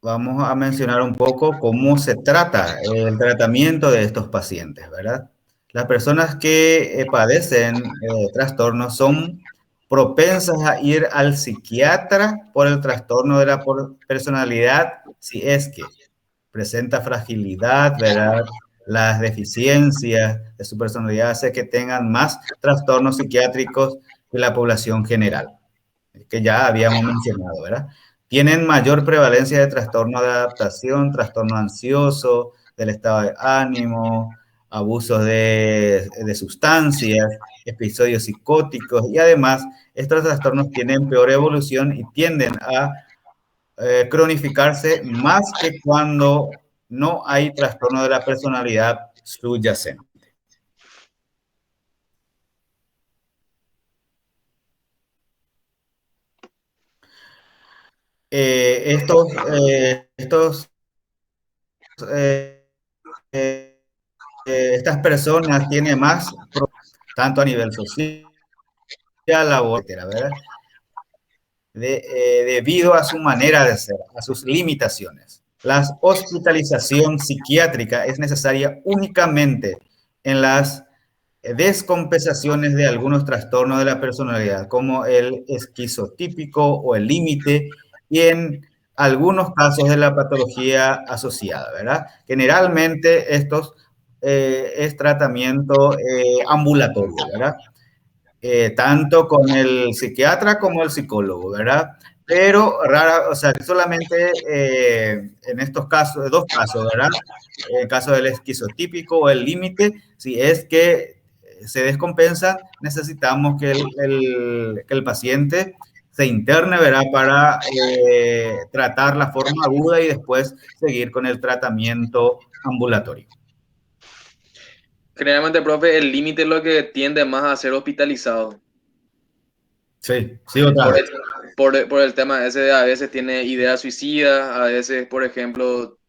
vamos a mencionar un poco cómo se trata el tratamiento de estos pacientes, ¿verdad? Las personas que padecen trastornos son propensas a ir al psiquiatra por el trastorno de la personalidad si es que presenta fragilidad, ¿verdad? Las deficiencias de su personalidad hace que tengan más trastornos psiquiátricos que la población general, que ya habíamos mencionado, ¿verdad? Tienen mayor prevalencia de trastorno de adaptación, trastorno ansioso, del estado de ánimo, abusos de sustancias, episodios psicóticos y además estos trastornos tienen peor evolución y tienden a cronificarse más que cuando no hay trastorno de la personalidad subyacente. Estas personas tienen más, tanto a nivel social, laboral, ¿verdad? Debido a su manera de ser, a sus limitaciones. La hospitalización psiquiátrica es necesaria únicamente en las descompensaciones de algunos trastornos de la personalidad, como el esquizotípico o el límite, y en algunos casos de la patología asociada, ¿verdad? Generalmente estos es tratamiento ambulatorio, ¿verdad? Tanto con el psiquiatra como el psicólogo, ¿verdad? Pero o sea, solamente en estos casos, dos casos, ¿verdad? El caso del esquizotípico o el límite, si es que se descompensa, necesitamos que el paciente se interne, ¿verdad? Para tratar la forma aguda y después seguir con el tratamiento ambulatorio. Generalmente, profe, el límite es lo que tiende más a ser hospitalizado. Sí, sí, otra vez. Por el tema ese de a veces tiene ideas suicidas, a veces, por ejemplo,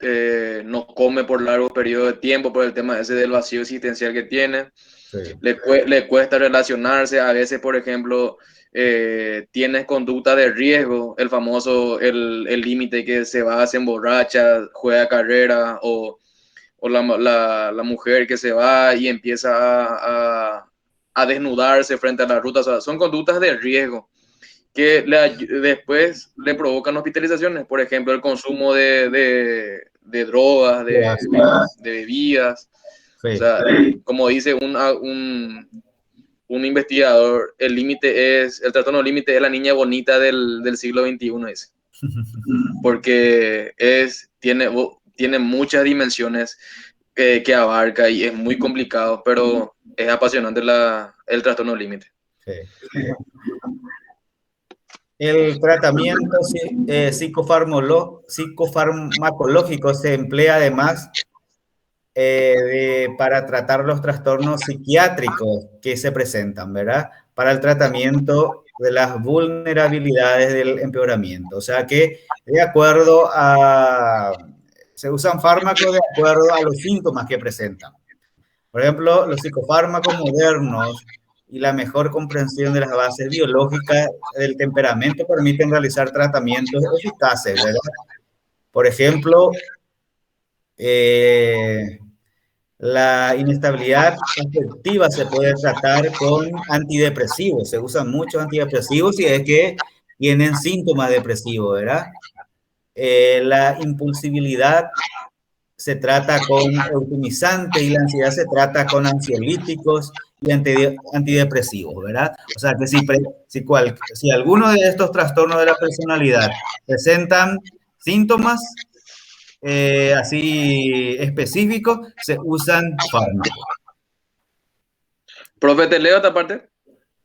no come por largos periodos de tiempo por el tema ese del vacío existencial que tiene. Sí. Le cuesta relacionarse, a veces, por ejemplo, tiene conducta de riesgo, el famoso, el límite que se va, se emborracha, juega carrera, o la mujer que se va y empieza a desnudarse frente a la ruta. O sea, son conductas de riesgo que después le provocan hospitalizaciones, por ejemplo, el consumo de drogas, de bebidas. Sí. O sea, como dice un investigador, el trastorno límite es la niña bonita del siglo XXI, dice. Porque tiene muchas dimensiones que abarca y es muy complicado, pero es apasionante el trastorno límite. Sí. El tratamiento psicofarmacológico se emplea además para tratar los trastornos psiquiátricos que se presentan, ¿verdad? Para el tratamiento de las vulnerabilidades del empeoramiento. O sea que se usan fármacos de acuerdo a los síntomas que presentan. Por ejemplo, los psicofármacos modernos y la mejor comprensión de las bases biológicas del temperamento permiten realizar tratamientos eficaces, ¿verdad? Por ejemplo, la inestabilidad afectiva se puede tratar con antidepresivos. Se usan muchos antidepresivos y es que tienen síntomas depresivos, ¿verdad? La impulsividad se trata con eutimizantes y la ansiedad se trata con ansiolíticos y antidepresivos, ¿verdad? O sea que si alguno de estos trastornos de la personalidad presentan síntomas así específicos, se usan fármacos. Profe, ¿te leo esta parte?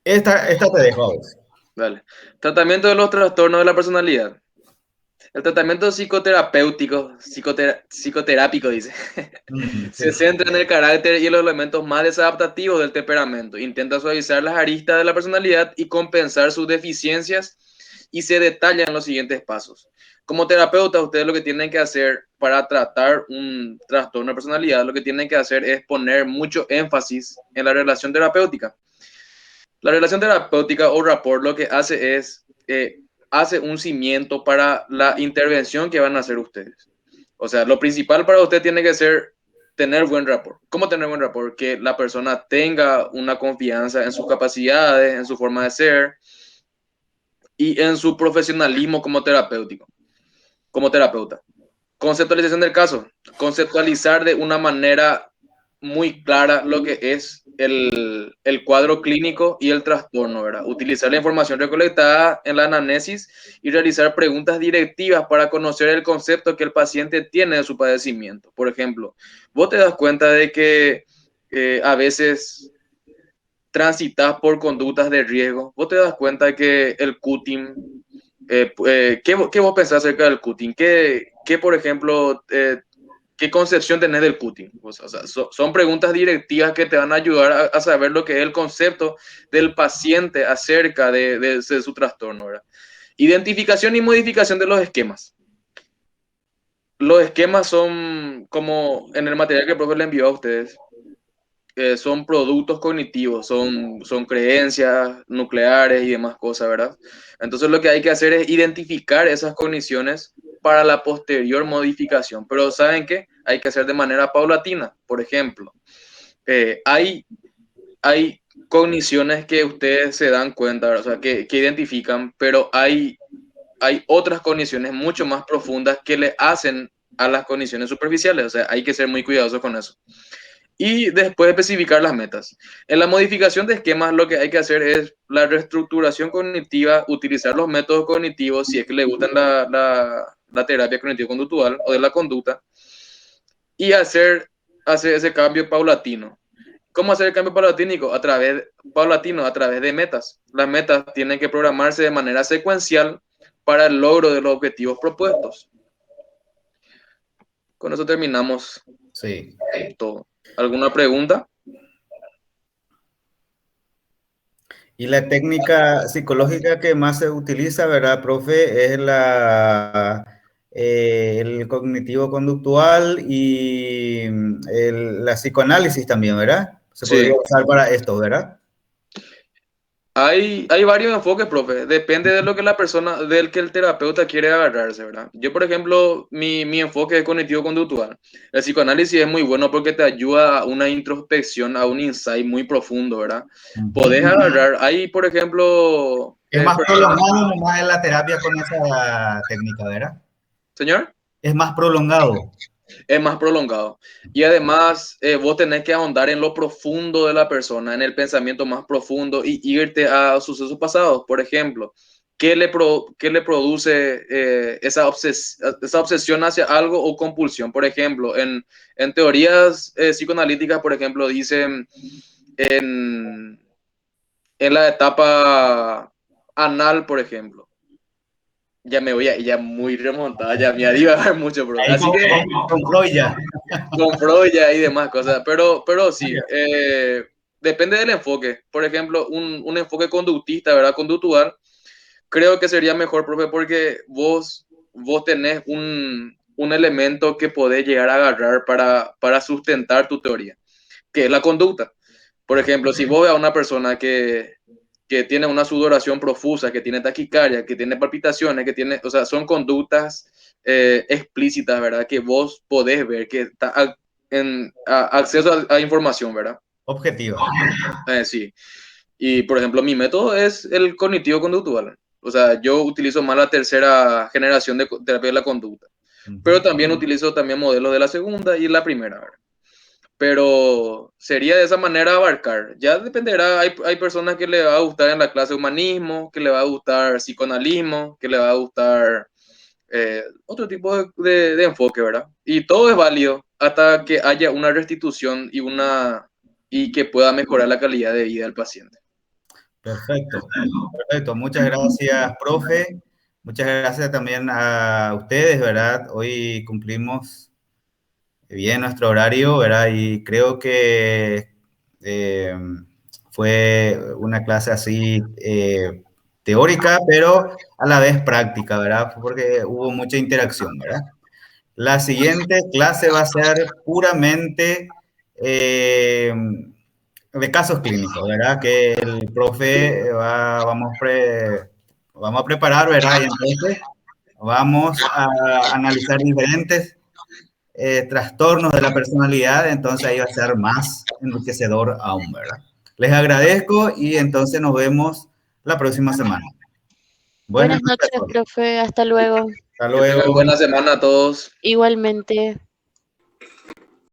Esta te dejo a vos. Dale. Tratamiento de los trastornos de la personalidad. El tratamiento psicoterápico, dice, se centra en el carácter y los elementos más desadaptativos del temperamento. Intenta suavizar las aristas de la personalidad y compensar sus deficiencias y se detalla en los siguientes pasos. Como terapeuta, ustedes lo que tienen que hacer para tratar un trastorno de personalidad, lo que tienen que hacer es poner mucho énfasis en la relación terapéutica. La relación terapéutica o rapport lo que hace es hace un cimiento para la intervención que van a hacer ustedes. O sea, lo principal para usted tiene que ser tener buen rapport. ¿Cómo tener buen rapport? Que la persona tenga una confianza en sus capacidades, en su forma de ser y en su profesionalismo como terapéutico, como terapeuta. Conceptualización del caso. Conceptualizar de una manera muy clara lo que es el cuadro clínico y el trastorno, ¿verdad? Utilizar la información recolectada en la anamnesis y realizar preguntas directivas para conocer el concepto que el paciente tiene de su padecimiento. Por ejemplo, vos te das cuenta de que a veces transitas por conductas de riesgo. Vos te das cuenta de que el cutting, ¿qué vos pensás acerca del cutting? ¿Qué por ejemplo, qué concepción tenés del cutting? O sea, son preguntas directivas que te van a ayudar a saber lo que es el concepto del paciente acerca de su trastorno, ¿verdad? Identificación y modificación de los esquemas. Los esquemas son como en el material que el profe le envió a ustedes. Son productos cognitivos, son creencias nucleares y demás cosas, ¿verdad? Entonces lo que hay que hacer es identificar esas cogniciones para la posterior modificación. Pero ¿saben qué? Hay que hacer de manera paulatina. Por ejemplo, hay cogniciones que ustedes se dan cuenta, ¿verdad? O sea, que identifican, pero hay otras cogniciones mucho más profundas que le hacen a las cogniciones superficiales. O sea, hay que ser muy cuidadosos con eso. Y después especificar las metas. En la modificación de esquemas lo que hay que hacer es la reestructuración cognitiva, utilizar los métodos cognitivos, si es que le gustan la terapia cognitivo-conductual o de la conducta, y hacer ese cambio paulatino. ¿Cómo hacer el cambio paulatino? A través de metas. Las metas tienen que programarse de manera secuencial para el logro de los objetivos propuestos. Con eso terminamos Sí. todo. ¿Alguna pregunta? Y la técnica psicológica que más se utiliza, ¿verdad, profe? Es el cognitivo-conductual y la psicoanálisis también, ¿verdad? Se Sí. podría usar para esto, ¿verdad? Hay varios enfoques, profe. Depende de lo que la persona, del que el terapeuta quiere agarrarse, ¿verdad? Yo, por ejemplo, mi enfoque es cognitivo-conductual. El psicoanálisis es muy bueno porque te ayuda a una introspección, a un insight muy profundo, ¿verdad? Podés agarrar, hay, por ejemplo... Es más prolongado nomás en la terapia con esa técnica, ¿verdad? ¿Señor? Es más prolongado. Es más prolongado. Y además, vos tenés que ahondar en lo profundo de la persona, en el pensamiento más profundo y irte a sucesos pasados. Por ejemplo, ¿qué le produce esa obsesión hacia algo o compulsión? Por ejemplo, en teorías psicoanalíticas, por ejemplo, dicen en la etapa anal, por ejemplo. Ya me voy a ya muy remontada, ya me divagar mucho, bro. Ahí Así que con Freud ya. con Freud y demás cosas, pero sí, depende del enfoque. Por ejemplo, un enfoque conductista, ¿verdad? Conductual, creo que sería mejor, profe, porque vos tenés un elemento que podés llegar a agarrar para sustentar tu teoría, que es la conducta. Por ejemplo, si vos ves a una persona que tiene una sudoración profusa, que tiene taquicardia, que tiene palpitaciones, que tiene, o sea, son conductas explícitas, ¿verdad? Que vos podés ver, que está en acceso a información, ¿verdad? Objetiva. Sí. Y, por ejemplo, mi método es el cognitivo-conductual. O sea, yo utilizo más la tercera generación de terapia de la conducta. Pero también utilizo también modelos de la segunda y la primera, ¿verdad? Pero sería de esa manera abarcar. Ya dependerá, hay personas que le va a gustar en la clase humanismo, que le va a gustar psicoanalismo, que le va a gustar otro tipo de enfoque, ¿verdad? Y todo es válido hasta que haya una restitución y que pueda mejorar la calidad de vida del paciente. Perfecto, perfecto. Muchas gracias, profe. Muchas gracias también a ustedes, ¿verdad? Hoy cumplimos bien nuestro horario, ¿verdad? Y creo que fue una clase así teórica, pero a la vez práctica, ¿verdad? Porque hubo mucha interacción, ¿verdad? La siguiente clase va a ser puramente de casos clínicos, ¿verdad? Que el profe vamos a preparar, ¿verdad? Y entonces vamos a analizar diferentes trastornos de la personalidad, entonces ahí va a ser más enriquecedor aún, ¿verdad? Les agradezco y entonces nos vemos la próxima semana. Buenas noches, profe. Hasta luego. Hasta Que tengan luego. buena semana a todos. Igualmente.